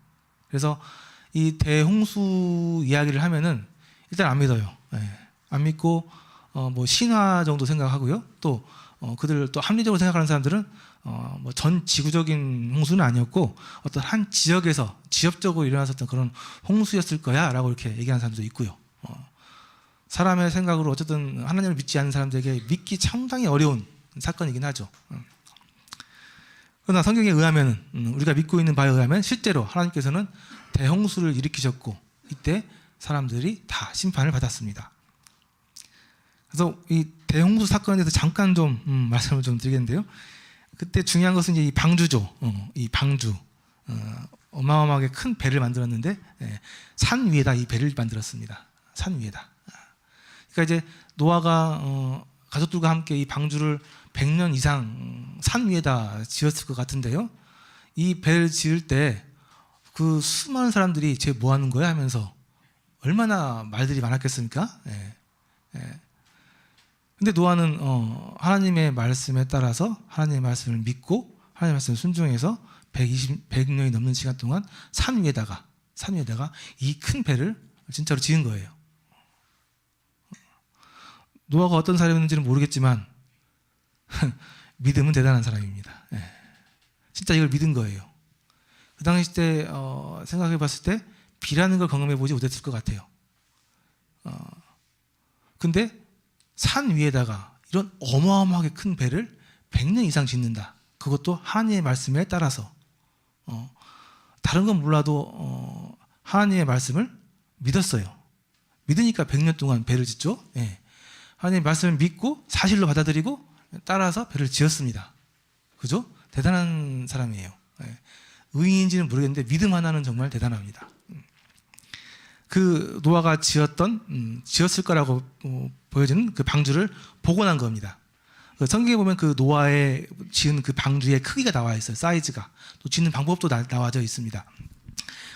A: 그래서 이 대홍수 이야기를 하면은 일단 안 믿어요. 안 믿고 뭐 신화 정도 생각하고요. 또 그들 또 합리적으로 생각하는 사람들은 뭐 전 지구적인 홍수는 아니었고 어떤 한 지역에서 지역적으로 일어났었던 그런 홍수였을 거야라고 이렇게 얘기하는 사람도 있고요. 사람의 생각으로 어쨌든 하나님을 믿지 않는 사람들에게 믿기 상당히 어려운 사건이긴 하죠. 그러나 성경에 의하면, 우리가 믿고 있는 바에 의하면 실제로 하나님께서는 대홍수를 일으키셨고 이때 사람들이 다 심판을 받았습니다. 그래서 이 대홍수 사건에 대해서 잠깐 좀 말씀을 좀 드리겠는데요, 그때 중요한 것은 이제 이 방주죠. 이 방주, 어마어마하게 큰 배를 만들었는데 산 위에다 이 배를 만들었습니다. 산 위에다. 그러니까 이제 노아가 가족들과 함께 이 방주를 100년 이상 산 위에다 지었을 것 같은데요, 이 배를 지을 때 그 수많은 사람들이 쟤 뭐 하는 거야 하면서 얼마나 말들이 많았겠습니까? 근데 노아는 하나님의 말씀에 따라서 하나님의 말씀을 믿고 하나님의 말씀을 순종해서 100년이 넘는 시간 동안 산 위에다가 이 큰 배를 진짜로 지은 거예요. 노아가 어떤 사람이었는지는 모르겠지만 믿음은 대단한 사람입니다. 진짜 이걸 믿은 거예요. 그 당시 때 생각해 봤을 때 비라는 걸 경험해 보지 못했을 것 같아요. 근데 산 위에다가 이런 어마어마하게 큰 배를 100년 이상 짓는다. 그것도 하나님의 말씀에 따라서. 다른 건 몰라도 하나님의 말씀을 믿었어요. 믿으니까 100년 동안 배를 짓죠. 예. 하나님의 말씀을 믿고 사실로 받아들이고 따라서 배를 지었습니다. 그죠? 대단한 사람이에요. 예. 의인인지는 모르겠는데 믿음 하나는 정말 대단합니다. 그 노아가 지었을 거라고 보여지는 그 방주를 복원한 겁니다. 성경에 보면 그 노아의 지은 그 방주의 크기가 나와 있어요. 사이즈가. 또 짓는 방법도 나와져 있습니다.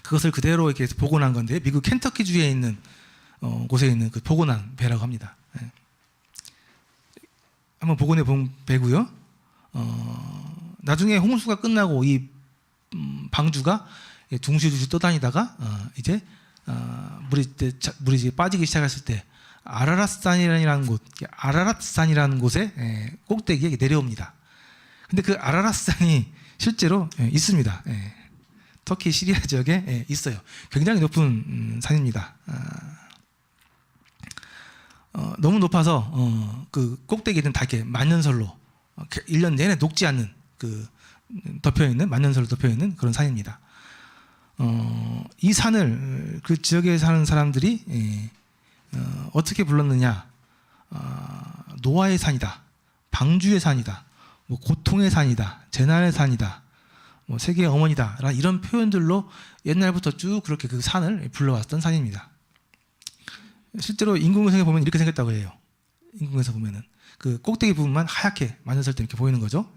A: 그것을 그대로 이렇게 복원한 건데, 미국 켄터키주에 있는 곳에 있는 그 복원한 배라고 합니다. 예. 한번 복원해 본 배고요. 나중에 홍수가 끝나고 이 방주가 둥실둥실 떠다니다가 이제 물이 이제 빠지기 시작했을 때 아라랏산이라는 곳에 꼭대기에 내려옵니다. 근데 그 아라랏산이 실제로 있습니다. 터키 시리아 지역에 있어요. 굉장히 높은 산입니다. 너무 높아서 그 꼭대기는 다 이렇게 만년설로 1년 내내 녹지 않는 그 덮여있는 만년설로 덮여있는 그런 산입니다. 이 산을 그 지역에 사는 사람들이 어떻게 불렀느냐? 노아의 산이다, 방주의 산이다, 뭐 고통의 산이다, 재난의 산이다, 뭐 세계의 어머니다, 이런 표현들로 옛날부터 쭉 그렇게 그 산을 불러왔던 산입니다. 실제로 인공위성에 보면 이렇게 생겼다고 해요. 인공위성 보면은 그 꼭대기 부분만 하얗게 만년설 때 이렇게 보이는 거죠.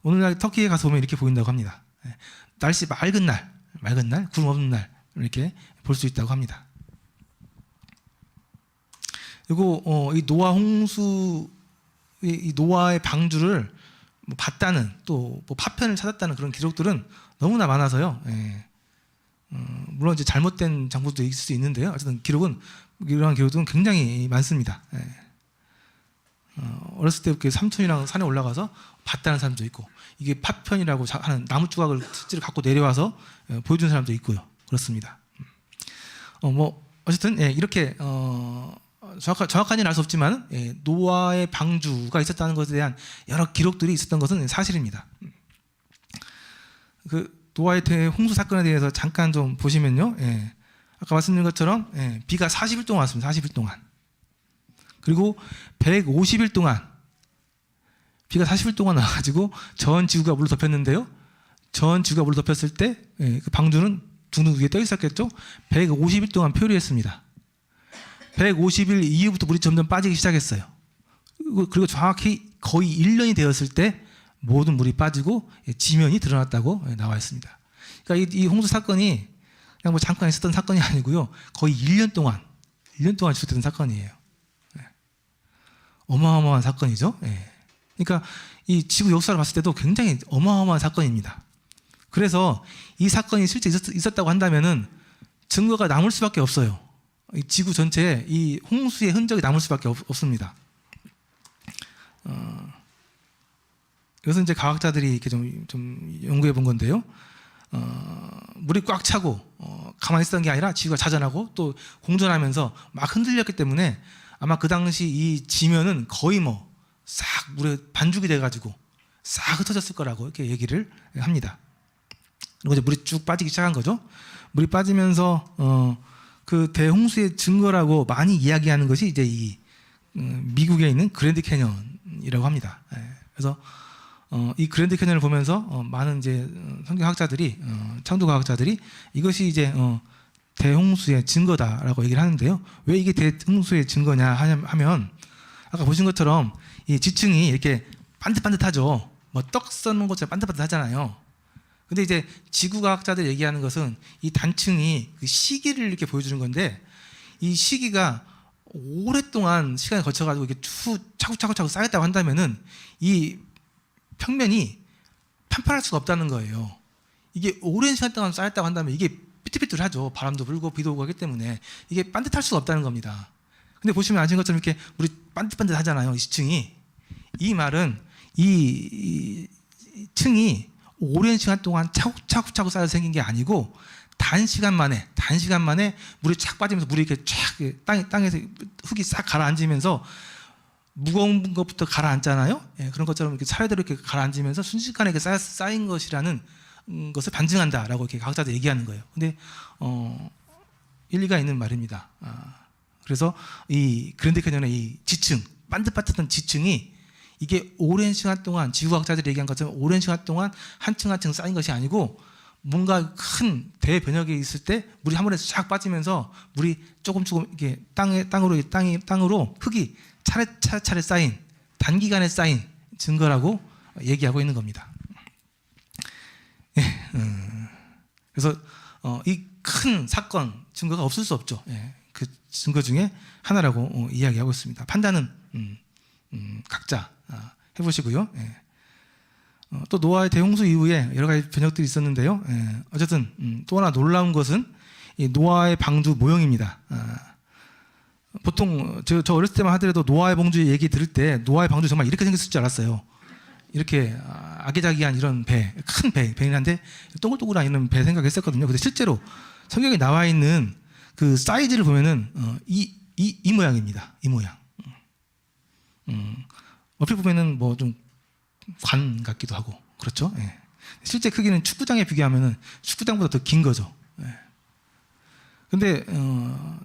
A: 오늘날 터키에 가서 보면 이렇게 보인다고 합니다. 날씨 맑은 날, 구름 없는 날 이렇게 볼 수 있다고 합니다. 그리고 이 노아 홍수, 이 노아의 방주를 뭐 봤다는 또 뭐 파편을 찾았다는 그런 기록들은 너무나 많아서요. 물론 이제 잘못된 정보도 있을 수 있는데요. 어쨌든 이러한 기록은 굉장히 많습니다. 어렸을 때 이렇게 삼촌이랑 산에 올라가서 봤다는 사람도 있고, 이게 파편이라고 하는 나무 조각을 실제로 갖고 내려와서 보여준 사람도 있고요. 그렇습니다. 뭐 어쨌든 이렇게 정확한지는 알 수 없지만 노아의 방주가 있었다는 것에 대한 여러 기록들이 있었던 것은 사실입니다. 그 노아의 홍수 사건에 대해서 잠깐 좀 보시면요. 아까 말씀드린 것처럼 비가 40일 동안 왔습니다. 40일 동안. 그리고 150일 동안 비가 40일 동안 와가지고 전 지구가 물로 덮였는데요. 전 지구가 물로 덮였을 때 그 방주는 두누 위에 떠 있었겠죠. 150일 동안 표류했습니다. 150일 이후부터 물이 점점 빠지기 시작했어요. 그리고 정확히 거의 1년이 되었을 때 모든 물이 빠지고 지면이 드러났다고 나와 있습니다. 그러니까 이 홍수 사건이 그냥 뭐 잠깐 있었던 사건이 아니고요. 거의 1년 동안 지속되는 사건이에요. 어마어마한 사건이죠. 그러니까 이 지구 역사를 봤을 때도 굉장히 어마어마한 사건입니다. 그래서 이 사건이 실제 있었다고 한다면은 증거가 남을 수밖에 없어요. 이 지구 전체에 이 홍수의 흔적이 남을 수밖에 없습니다. 이것은 이제 과학자들이 이렇게 좀 연구해 본 건데요. 물이 꽉 차고 가만히 있었던 게 아니라 지구가 자전하고 또 공전하면서 막 흔들렸기 때문에 아마 그 당시 이 지면은 거의 뭐 싹 물에 반죽이 돼가지고 싹 흩어졌을 거라고 이렇게 얘기를 합니다. 그리고 이제 물이 쭉 빠지기 시작한 거죠. 물이 빠지면서 그 대홍수의 증거라고 많이 이야기하는 것이 이제 이 미국에 있는 그랜드 캐년이라고 합니다. 그래서 이 그랜드 캐년을 보면서 많은 이제 성경학자들이 창조과학자들이 이것이 이제 대홍수의 증거다라고 얘기를 하는데요. 왜 이게 대홍수의 증거냐 하면 아까 보신 것처럼 이 지층이 이렇게 반듯반듯하죠. 뭐 떡 써놓은 것처럼 반듯반듯하잖아요. 근데 이제 지구과학자들 얘기하는 것은 이 단층이 그 시기를 이렇게 보여주는 건데, 이 시기가 오랫동안 시간을 거쳐가지고 이렇게 차곡차곡 쌓였다고 한다면은 이 평면이 판판할 수가 없다는 거예요. 이게 오랜 시간 동안 쌓였다고 한다면 이게 삐뚤삐뚤하죠. 바람도 불고 비도 오고 하기 때문에 이게 반듯할 수가 없다는 겁니다. 근데 보시면 아시는 것처럼 이렇게 우리 반듯반듯하잖아요. 이 층이. 이 말은 이 층이 오랜 시간 동안 차곡차곡 쌓여서 생긴 게 아니고 단시간 만에 물이 쫙 빠지면서 물이 이렇게 쫙 땅에서 흙이 싹 가라앉으면서 무거운 것부터 가라앉잖아요. 예, 그런 것처럼 이렇게 차례대로 이렇게 가라앉으면서 순식간에 이렇게 쌓인 것이라는 것을 반증한다라고 이렇게 과학자들이 얘기하는 거예요. 근데 일리가 있는 말입니다. 그래서 이 그랜드 캐년의 이 지층, 반듯반듯한 지층이 이게 오랜 시간 동안 지구과학자들이 얘기한 것처럼 오랜 시간 동안 한 층 한 층 쌓인 것이 아니고 뭔가 큰 대변혁이 있을 때 물이 한 번에 쫙 빠지면서 물이 조금 이게 땅으로 흙이 차례차례 쌓인 단기간에 쌓인 증거라고 얘기하고 있는 겁니다. 예, 그래서 이 큰 사건 증거가 없을 수 없죠. 예, 그 증거 중에 하나라고 이야기하고 있습니다. 판단은 각자 해보시고요. 예. 또 노아의 대홍수 이후에 여러 가지 변혁들이 있었는데요. 예, 어쨌든 또 하나 놀라운 것은 이 노아의 방주 모형입니다. 보통 저 어렸을 때만 하더라도 노아의 방주 얘기 들을 때 노아의 방주 정말 이렇게 생겼을 줄 알았어요. 이렇게 아기자기한 이런 큰 배긴 한데 동글동글한 이런 배 생각했었거든요. 근데 실제로 성경에 나와 있는 그 사이즈를 보면은 이 모양입니다. 이 모양. 얼핏 보면은 뭐 좀 관 같기도 하고 그렇죠. 예. 실제 크기는 축구장에 비교하면은 축구장보다 더 긴 거죠. 예. 근데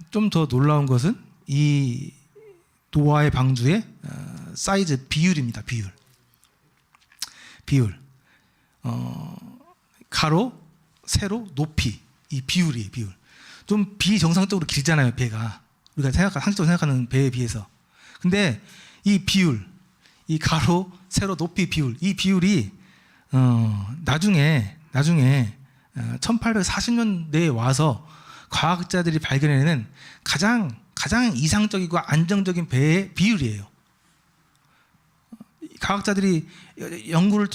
A: 좀 더 놀라운 것은 이 노아의 방주의 사이즈 비율입니다. 비율. 가로, 세로, 높이 이 비율이에요. 비율. 좀 비정상적으로 길잖아요. 배가 우리가 상식적으로 생각하는 배에 비해서. 근데 이 비율, 이 가로, 세로, 높이 비율, 이 비율이 나중에 1840년대에 와서 과학자들이 발견해낸 가장 이상적이고 안정적인 배의 비율이에요. 과학자들이 연구를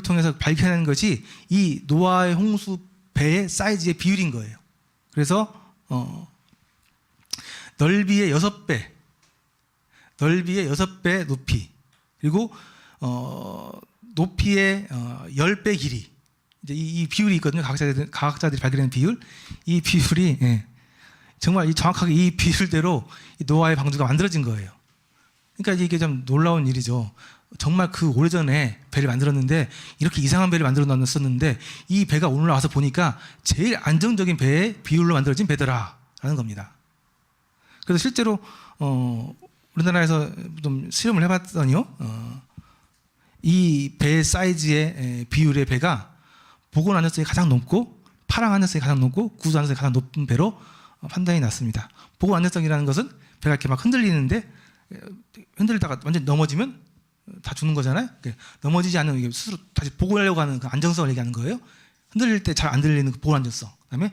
A: 통해서 발견한 것이 이 노아의 홍수 배의 사이즈의 비율인 거예요. 그래서 넓이의 6배 높이, 그리고 높이의 10배 길이. 이제 이 비율이 있거든요. 과학자들이 발견한 비율. 이 비율이 정말 정확하게 이 비율대로 이 노아의 방주가 만들어진 거예요. 그러니까 이게 좀 놀라운 일이죠. 정말 그 오래전에 배를 만들었는데 이렇게 이상한 배를 만들어 놨었는데 이 배가 오늘 와서 보니까 제일 안정적인 배의 비율로 만들어진 배더라라는 겁니다. 그래서 실제로 우리나라에서 좀 실험을 해봤더니요, 이 배 사이즈의 비율의 배가 보건 안전성이 가장 높고 파랑 안전성이 가장 높고 구조 안전성이 가장 높은 배로 판단이 났습니다. 보건 안전성이라는 것은 배가 이렇게 막 흔들리는데 흔들리다가 완전히 넘어지면 다 죽는 거잖아요. 넘어지지 않는 스스로 다시 복원하려고 하는 그 안정성을 얘기하는 거예요. 흔들릴 때 잘 안 들리는 그 보건 안전성. 그다음에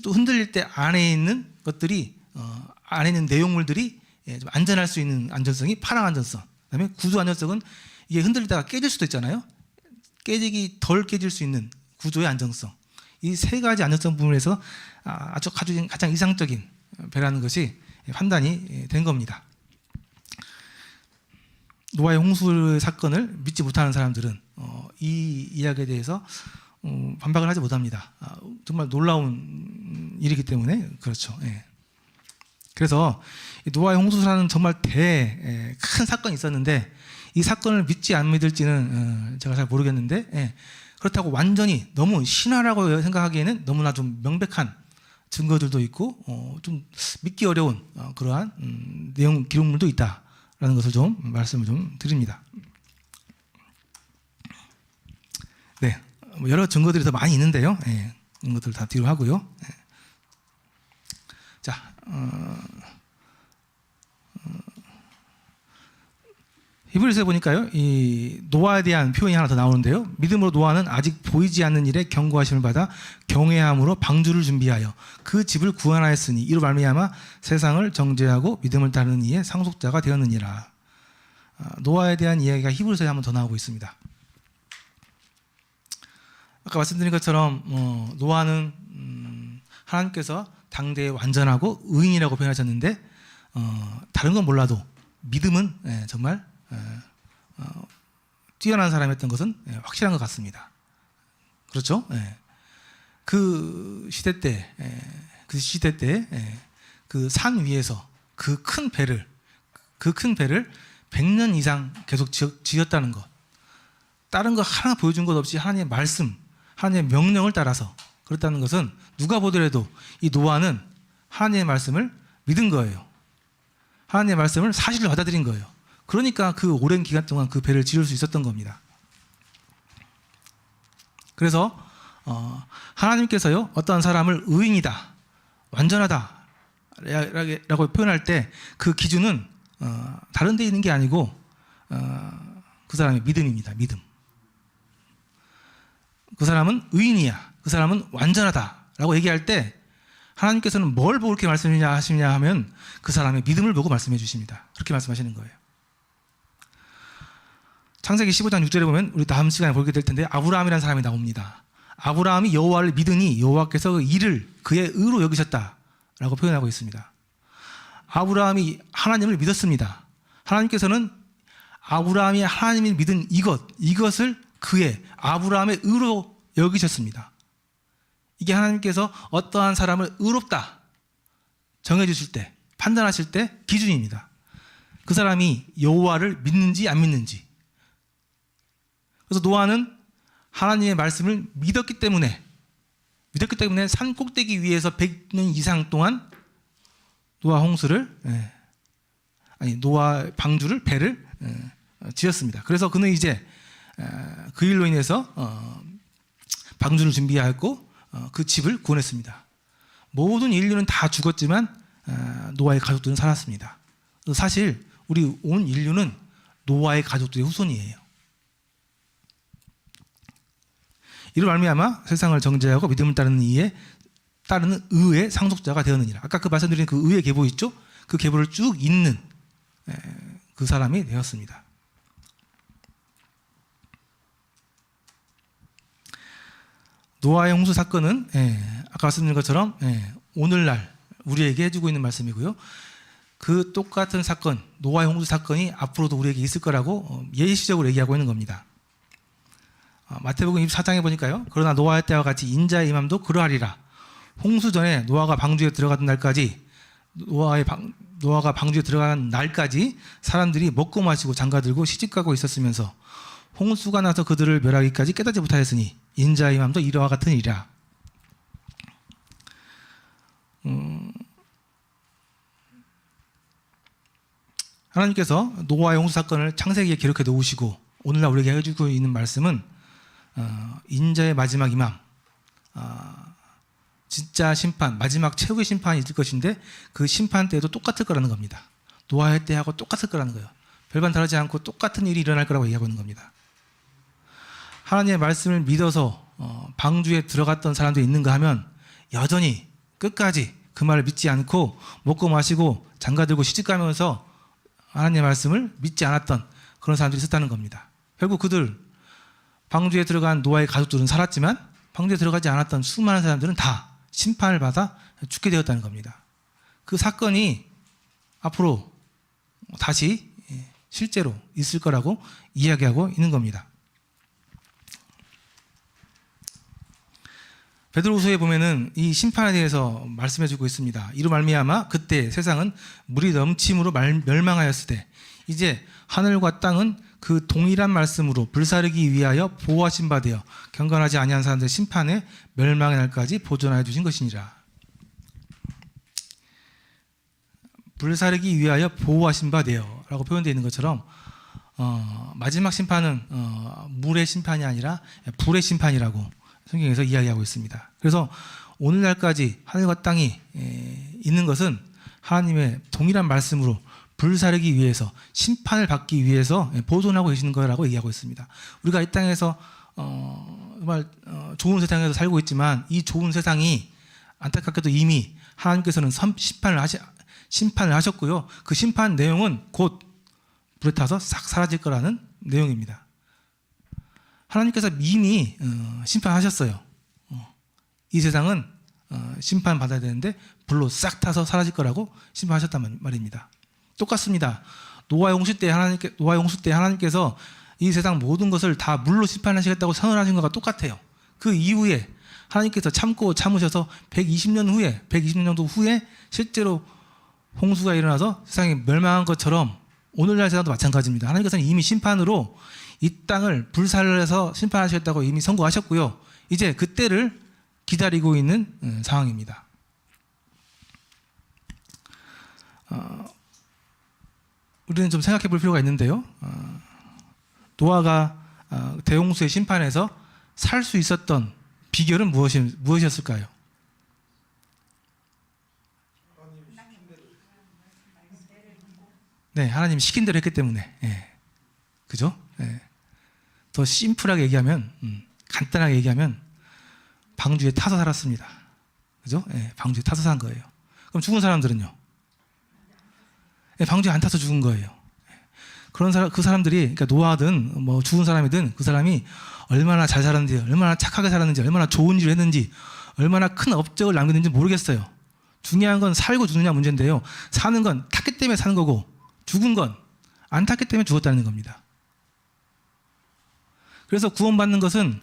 A: 또 흔들릴 때 안에 있는 것들이 안에 있는 내용물들이 좀 안전할 수 있는 안전성이 파랑 안전성. 그다음에 구조 안전성은 이게 흔들리다가 깨질 수도 있잖아요. 덜 깨질 수 있는 구조의 안정성. 이 세 가지 안정성 부분에서 가장 이상적인 배라는 것이 판단이 된 겁니다. 노아의 홍수 사건을 믿지 못하는 사람들은 이 이야기에 대해서 반박을 하지 못합니다. 정말 놀라운 일이기 때문에 그렇죠. 예. 그래서 노아의 홍수라는 정말 큰 사건이 있었는데 이 사건을 믿지 안 믿을지는 제가 잘 모르겠는데, 예. 그렇다고 완전히 너무 신화라고 생각하기에는 너무나 좀 명백한 증거들도 있고 좀 믿기 어려운 그러한 내용 기록물도 있다라는 것을 좀 말씀을 좀 드립니다. 네, 여러 증거들이 더 많이 있는데요. 예. 이런 것들 다 뒤로 하고요. 예. 자, 히브리서에 보니까요, 이 노아에 대한 표현이 하나 더 나오는데요. 믿음으로 노아는 아직 보이지 않는 일에 경고하심을 받아 경외함으로 방주를 준비하여 그 집을 구원하였으니 이로 말미암아 세상을 정죄하고 믿음을 따르는 이의 상속자가 되었느니라. 노아에 대한 이야기가 히브리서에 한 번 더 나오고 있습니다. 아까 말씀드린 것처럼 노아는 하나님께서 당대에 완전하고 의인이라고 표현하셨는데 다른 건 몰라도 믿음은 정말 뛰어난 사람이었던 것은 확실한 것 같습니다. 그렇죠? 그 시대 때 그 산 위에서 그 큰 배를 100년 이상 계속 지었다는 것, 다른 거 하나 보여준 것 없이 하나님의 말씀, 하나님의 명령을 따라서 그렇다는 것은 누가 보더라도 이 노아는 하나님의 말씀을 믿은 거예요. 하나님의 말씀을 사실로 받아들인 거예요. 그러니까 그 오랜 기간 동안 그 배를 지을 수 있었던 겁니다. 그래서 하나님께서요, 어떠한 사람을 의인이다, 완전하다 라고 표현할 때 그 기준은 다른 데 있는 게 아니고 그 사람의 믿음입니다. 믿음. 그 사람은 의인이야, 그 사람은 완전하다 라고 얘기할 때 하나님께서는 뭘 보고 그렇게 말씀하시냐 하면 그 사람의 믿음을 보고 말씀해 주십니다. 그렇게 말씀하시는 거예요. 창세기 15장 6절에 보면 우리 다음 시간에 보게 될 텐데 아브라함이라는 사람이 나옵니다. 아브라함이 여호와를 믿으니 여호와께서 그 일을 그의 의로 여기셨다라고 표현하고 있습니다. 아브라함이 하나님을 믿었습니다. 하나님께서는 아브라함이 하나님을 믿은 이것을 그의 아브라함의 의로 여기셨습니다. 이게 하나님께서 어떠한 사람을 의롭다 정해주실 때, 판단하실 때 기준입니다. 그 사람이 여호와를 믿는지 안 믿는지. 그래서 노아는 하나님의 말씀을 믿었기 때문에 산 꼭대기 위에서 100년 이상 동안 노아 방주를 배를 지었습니다. 그래서 그는 이제 그 일로 인해서 방주를 준비하였고 그 집을 구원했습니다. 모든 인류는 다 죽었지만 노아의 가족들은 살았습니다. 사실 우리 온 인류는 노아의 가족들의 후손이에요. 이로 말미암아 세상을 정죄하고 믿음을 따르는 의의 상속자가 되었느니라. 아까 그 말씀드린 그 의의 계보 있죠? 그 계보를 쭉 잇는 그 사람이 되었습니다. 노아의 홍수 사건은 아까 말씀드린 것처럼 오늘날 우리에게 해주고 있는 말씀이고요. 그 똑같은 사건, 노아의 홍수 사건이 앞으로도 우리에게 있을 거라고 예시적으로 얘기하고 있는 겁니다. 마태복음 24장에 보니까요. 그러나 노아의 때와 같이 인자의 임함도 그러하리라. 홍수 전에 노아가 방주에 들어가던 날까지 노아가 방주에 들어가는 날까지 사람들이 먹고 마시고 장가들고 시집가고 있었으면서 홍수가 나서 그들을 멸하기까지 깨닫지 못하였으니 인자의 임함도 이러와 같은 일이라. 하나님께서 노아의 홍수 사건을 창세기에 기록해 놓으시고 오늘날 우리에게 해주고 있는 말씀은 인자의 마지막 임함, 진짜 심판, 마지막 최후의 심판이 있을 것인데 그 심판 때도 똑같을 거라는 겁니다. 노아의 때하고 똑같을 거라는 거예요. 별반 다르지 않고 똑같은 일이 일어날 거라고 얘기하고 있는 겁니다. 하나님의 말씀을 믿어서 방주에 들어갔던 사람들이 있는가 하면 여전히 끝까지 그 말을 믿지 않고 먹고 마시고 장가들고 시집가면서 하나님의 말씀을 믿지 않았던 그런 사람들이 있었다는 겁니다. 결국 그들 방주에 들어간 노아의 가족들은 살았지만 방주에 들어가지 않았던 수많은 사람들은 다 심판을 받아 죽게 되었다는 겁니다. 그 사건이 앞으로 다시 실제로 있을 거라고 이야기하고 있는 겁니다. 베드로후서에 보면은 이 심판에 대해서 말씀해주고 있습니다. 이로 말미암아 그때 세상은 물이 넘침으로 멸망하였을 때 이제 하늘과 땅은 그 동일한 말씀으로 불사르기 위하여 보호하신 바 되어 경건하지 아니한 사람들 심판에 멸망의 날까지 보존하여 주신 것이니라. 불사르기 위하여 보호하신 바 되어 라고 표현되어 있는 것처럼 마지막 심판은 물의 심판이 아니라 불의 심판이라고 성경에서 이야기하고 있습니다. 그래서 오늘날까지 하늘과 땅이 있는 것은 하나님의 동일한 말씀으로 불사르기 위해서 심판을 받기 위해서 보존하고 계시는 거라고 얘기하고 있습니다. 우리가 이 땅에서 정말 좋은 세상에서 살고 있지만 이 좋은 세상이 안타깝게도 이미 하나님께서는 심판을 하셨고요. 그 심판 내용은 곧 불에 타서 싹 사라질 거라는 내용입니다. 하나님께서 이미 심판하셨어요. 이 세상은 심판받아야 되는데 불로 싹 타서 사라질 거라고 심판하셨단 말입니다. 똑같습니다. 노아의 홍수 때 하나님께서 이 세상 모든 것을 다 물로 심판하시겠다고 선언하신 것과 똑같아요. 그 이후에 하나님께서 참고 참으셔서 120년 후에 120년 정도 후에 실제로 홍수가 일어나서 세상이 멸망한 것처럼 오늘날 세상도 마찬가지입니다. 하나님께서는 이미 심판으로 이 땅을 불살해서 심판하시겠다고 이미 선고하셨고요. 이제 그때를 기다리고 있는 상황입니다. 우리는 좀 생각해 볼 필요가 있는데요. 노아가 대홍수의 심판에서 살 수 있었던 비결은 무엇이었을까요? 네, 하나님 시킨 대로 했기 때문에. 예. 그죠? 예. 더 심플하게 얘기하면, 간단하게 얘기하면, 방주에 타서 살았습니다. 그죠? 예, 방주에 타서 산 거예요. 그럼 죽은 사람들은요? 예, 방주에 안 타서 죽은 거예요. 그런 사람, 그 사람들이, 그러니까 노아든, 뭐 죽은 사람이든 그 사람이 얼마나 잘 살았는지, 얼마나 착하게 살았는지, 얼마나 좋은 일을 했는지, 얼마나 큰 업적을 남겼는지 모르겠어요. 중요한 건 살고 죽느냐 문제인데요. 사는 건 탔기 때문에 사는 거고, 죽은 건 안 탔기 때문에 죽었다는 겁니다. 그래서 구원받는 것은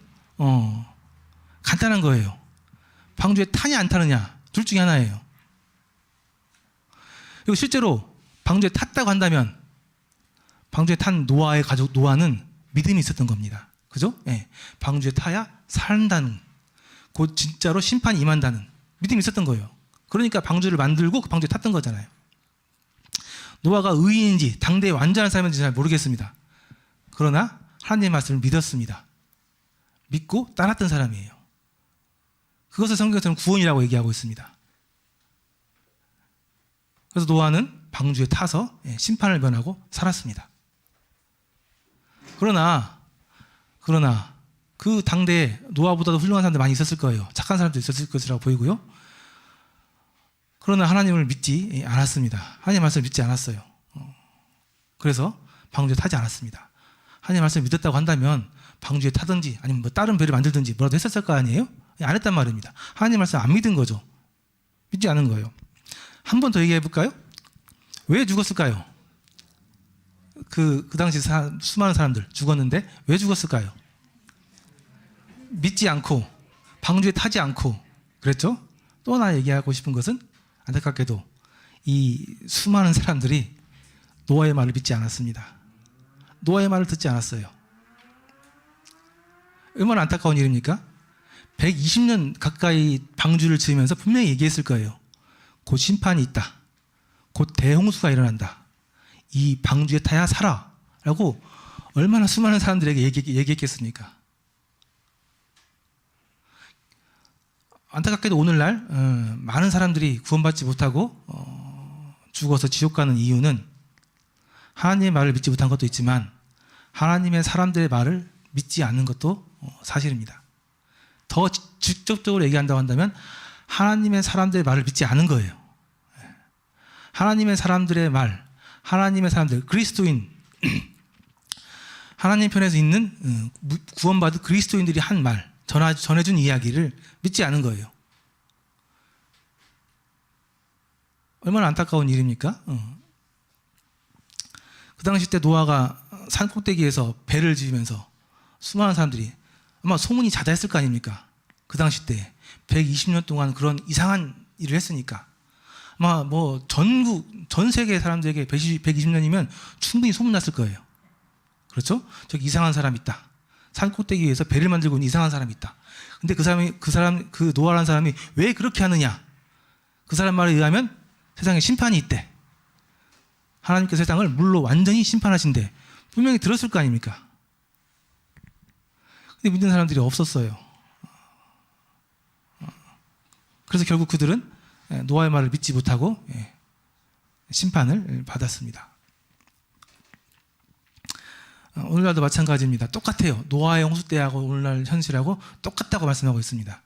A: 간단한 거예요. 방주에 타냐 안 타느냐 둘 중에 하나예요. 그리고 실제로 방주에 탔다고 한다면 방주에 탄 노아의 가족 노아는 믿음이 있었던 겁니다. 그죠? 네. 방주에 타야 산다는, 곧 진짜로 심판이 임한다는 믿음이 있었던 거예요. 그러니까 방주를 만들고 그 방주에 탔던 거잖아요. 노아가 의인인지 당대의 완전한 사람인지 잘 모르겠습니다. 그러나 하나님의 말씀을 믿었습니다. 믿고 따랐던 사람이에요. 그것을 성경에서는 구원이라고 얘기하고 있습니다. 그래서 노아는 방주에 타서 심판을 면하고 살았습니다. 그러나 그 당대에 노아보다도 훌륭한 사람들 많이 있었을 거예요. 착한 사람도 있었을 것이라고 보이고요. 그러나 하나님을 믿지 않았습니다. 하나님의 말씀을 믿지 않았어요. 그래서 방주에 타지 않았습니다. 하나님의 말씀을 믿었다고 한다면 방주에 타든지 아니면 뭐 다른 배를 만들든지 뭐라도 했었을 거 아니에요? 안 했단 말입니다. 하나님의 말씀 안 믿은 거죠. 믿지 않은 거예요. 한 번 더 얘기해 볼까요? 왜 죽었을까요? 그 당시 수많은 사람들 죽었는데 왜 죽었을까요? 믿지 않고 방주에 타지 않고 그랬죠? 또 하나 얘기하고 싶은 것은 안타깝게도 이 수많은 사람들이 노아의 말을 믿지 않았습니다. 노아의 말을 듣지 않았어요. 얼마나 안타까운 일입니까? 120년 가까이 방주를 지으면서 분명히 얘기했을 거예요. 곧 심판이 있다. 곧 대홍수가 일어난다. 이 방주에 타야 살아. 라고 얼마나 수많은 사람들에게 얘기했겠습니까? 안타깝게도 오늘날 많은 사람들이 구원받지 못하고 죽어서 지옥 가는 이유는 하나님의 말을 믿지 못한 것도 있지만 하나님의 사람들의 말을 믿지 않는 것도 사실입니다. 더 직접적으로 얘기한다고 한다면 하나님의 사람들의 말을 믿지 않은 거예요. 하나님의 사람들의 말, 하나님의 사람들, 그리스도인, 하나님 편에서 있는 구원받은 그리스도인들이 한 말, 전해준 이야기를 믿지 않은 거예요. 얼마나 안타까운 일입니까? 그 당시 때 노아가 산 꼭대기에서 배를 지으면서 수많은 사람들이 아마 소문이 자자했을 거 아닙니까? 그 당시 때 120년 동안 그런 이상한 일을 했으니까 아마 뭐 전 세계 사람들에게 120년이면 충분히 소문났을 거예요. 그렇죠? 저기 이상한 사람이 있다. 산 꼭대기 위에서 배를 만들고 있는 이상한 사람이 있다. 근데 그 노아라는 사람이 왜 그렇게 하느냐? 그 사람 말에 의하면 세상에 심판이 있대. 하나님께서 세상을 물로 완전히 심판하신대. 분명히 들었을 거 아닙니까? 근데 믿는 사람들이 없었어요. 그래서 결국 그들은 노아의 말을 믿지 못하고 심판을 받았습니다. 오늘날도 마찬가지입니다. 똑같아요. 노아의 홍수 때하고 오늘날 현실하고 똑같다고 말씀하고 있습니다.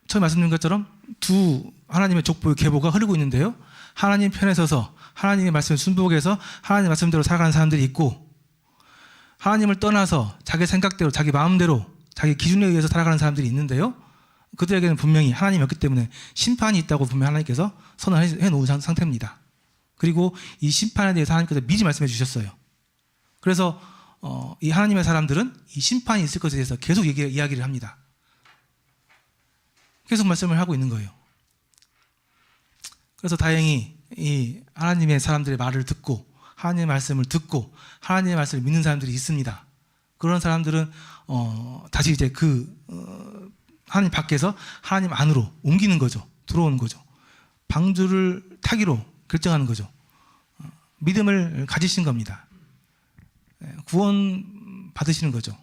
A: 처음 말씀드린 것처럼 두 하나님의 족보의 계보가 흐르고 있는데요. 하나님 편에 서서 하나님의 말씀을 순복해서 하나님의 말씀대로 살아가는 사람들이 있고 하나님을 떠나서 자기 생각대로 자기 마음대로 자기 기준에 의해서 살아가는 사람들이 있는데요. 그들에게는 분명히 하나님이 없기 때문에 심판이 있다고 분명히 하나님께서 선언해 놓은 상태입니다. 그리고 이 심판에 대해서 하나님께서 미리 말씀해 주셨어요. 그래서 이 하나님의 사람들은 이 심판이 있을 것에 대해서 계속 이야기를 합니다. 계속 말씀을 하고 있는 거예요. 그래서 다행히 이 하나님의 사람들의 말을 듣고 하나님의 말씀을 듣고 하나님의 말씀을 믿는 사람들이 있습니다. 그런 사람들은 다시 이제 하나님 밖에서 하나님 안으로 옮기는 거죠. 들어오는 거죠. 방주를 타기로 결정하는 거죠. 믿음을 가지신 겁니다. 구원 받으시는 거죠.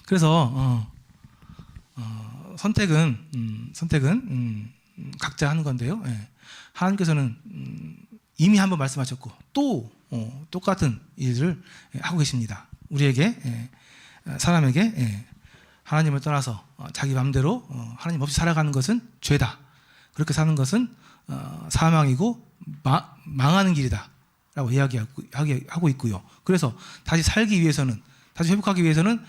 A: 그래서 선택은 각자 하는 건데요. 하나님께서는 이미 한번 말씀하셨고 또 똑같은 일을 하고 계십니다. 우리에게 사람에게 하나님을 떠나서 자기 마음대로 하나님 없이 살아가는 것은 죄다. 그렇게 사는 것은 사망이고 망하는 길이다 라고 이야기하고 있고요. 그래서 다시 살기 위해서는, 다시 회복하기 위해서는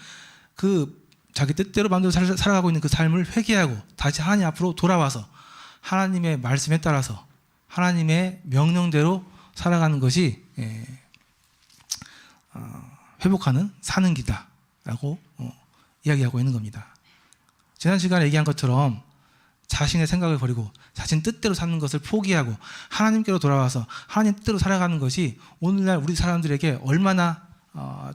A: 자기 뜻대로 마음대로 살아가고 있는 그 삶을 회개하고 다시 하나님 앞으로 돌아와서 하나님의 말씀에 따라서 하나님의 명령대로 살아가는 것이 회복하는 사는 길이다라고 이야기하고 있는 겁니다. 지난 시간에 얘기한 것처럼 자신의 생각을 버리고 자신 뜻대로 사는 것을 포기하고 하나님께로 돌아와서 하나님 뜻대로 살아가는 것이 오늘날 우리 사람들에게 얼마나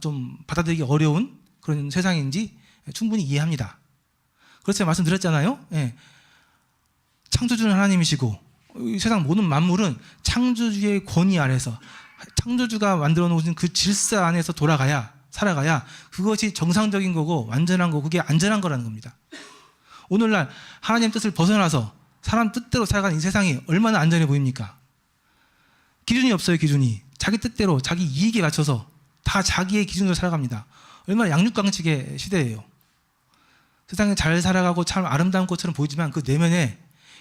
A: 좀 받아들이기 어려운 그런 세상인지 충분히 이해합니다. 그렇게 말씀드렸잖아요. 창조주는 하나님이시고 이 세상 모든 만물은 창조주의 권위 아래서 창조주가 만들어 놓으신 그 질서 안에서 살아가야 그것이 정상적인 거고 완전한 거고 그게 안전한 거라는 겁니다. 오늘날 하나님 뜻을 벗어나서 사람 뜻대로 살아가는 이 세상이 얼마나 안전해 보입니까? 기준이 없어요. 기준이. 자기 뜻대로 자기 이익에 맞춰서 다 자기의 기준으로 살아갑니다. 얼마나 양육강식의 시대예요. 세상에 잘 살아가고 참 아름다운 것처럼 보이지만 그 내면에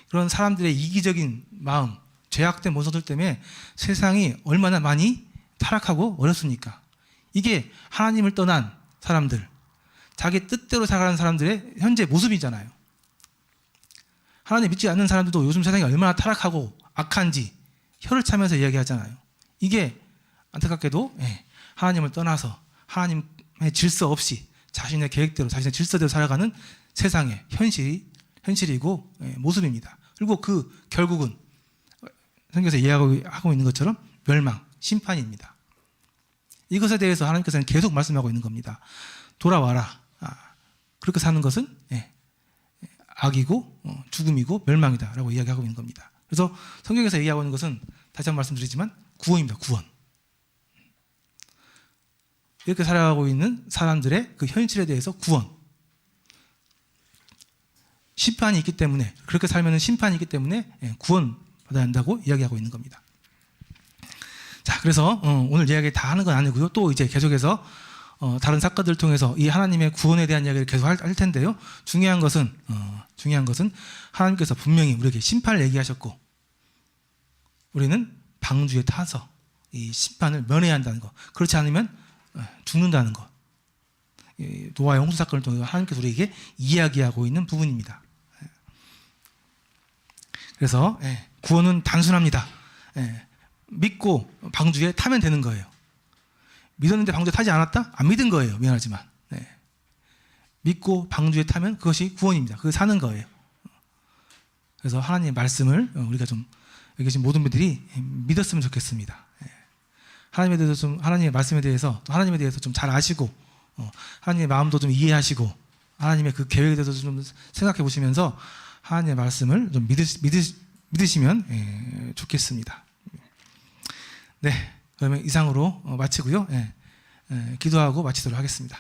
A: 그런 사람들의 이기적인 마음, 죄악된 모습들 때문에 세상이 얼마나 많이 타락하고 어렵습니까? 이게 하나님을 떠난 사람들, 자기 뜻대로 살아가는 사람들의 현재 모습이잖아요. 하나님 믿지 않는 사람들도 요즘 세상이 얼마나 타락하고 악한지 혀를 차면서 이야기하잖아요. 이게 안타깝게도 하나님을 떠나서 하나님의 질서 없이 자신의 계획대로 자신의 질서대로 살아가는 세상의 현실이고 모습입니다. 그리고 그 결국은 성경에서 이야기하고 있는 것처럼 멸망, 심판입니다. 이것에 대해서 하나님께서는 계속 말씀하고 있는 겁니다. 돌아와라. 그렇게 사는 것은 악이고 죽음이고 멸망이다 라고 이야기하고 있는 겁니다. 그래서 성경에서 얘기하고 있는 것은 다시 한번 말씀드리지만 구원입니다. 구원. 이렇게 살아가고 있는 사람들의 그 현실에 대해서 구원. 심판이 있기 때문에, 그렇게 살면 심판이 있기 때문에 구원 받아야 한다고 이야기하고 있는 겁니다. 자, 그래서 오늘 이야기 다 하는 건 아니고요. 또 이제 계속해서 다른 사건들을 통해서 이 하나님의 구원에 대한 이야기를 계속 할 텐데요. 중요한 것은 하나님께서 분명히 우리에게 심판을 얘기하셨고 우리는 방주에 타서 이 심판을 면해야 한다는 것. 그렇지 않으면 죽는다는 것. 노아의 홍수 사건을 통해서 하나님께서 우리에게 이야기하고 있는 부분입니다. 그래서 구원은 단순합니다. 믿고 방주에 타면 되는 거예요. 믿었는데 방주에 타지 않았다? 안 믿은 거예요. 미안하지만. 믿고 방주에 타면 그것이 구원입니다. 그게 사는 거예요. 그래서 하나님의 말씀을 우리가 좀 여기 계신 모든 분들이 믿었으면 좋겠습니다. 하나님의 말씀에 대해서 또 하나님에 대해서 좀 잘 아시고 하나님의 마음도 좀 이해하시고 하나님의 그 계획에 대해서 좀 생각해 보시면서 하나님의 말씀을 좀 믿으시면 좋겠습니다. 네, 그러면 이상으로 마치고요. 기도하고 마치도록 하겠습니다.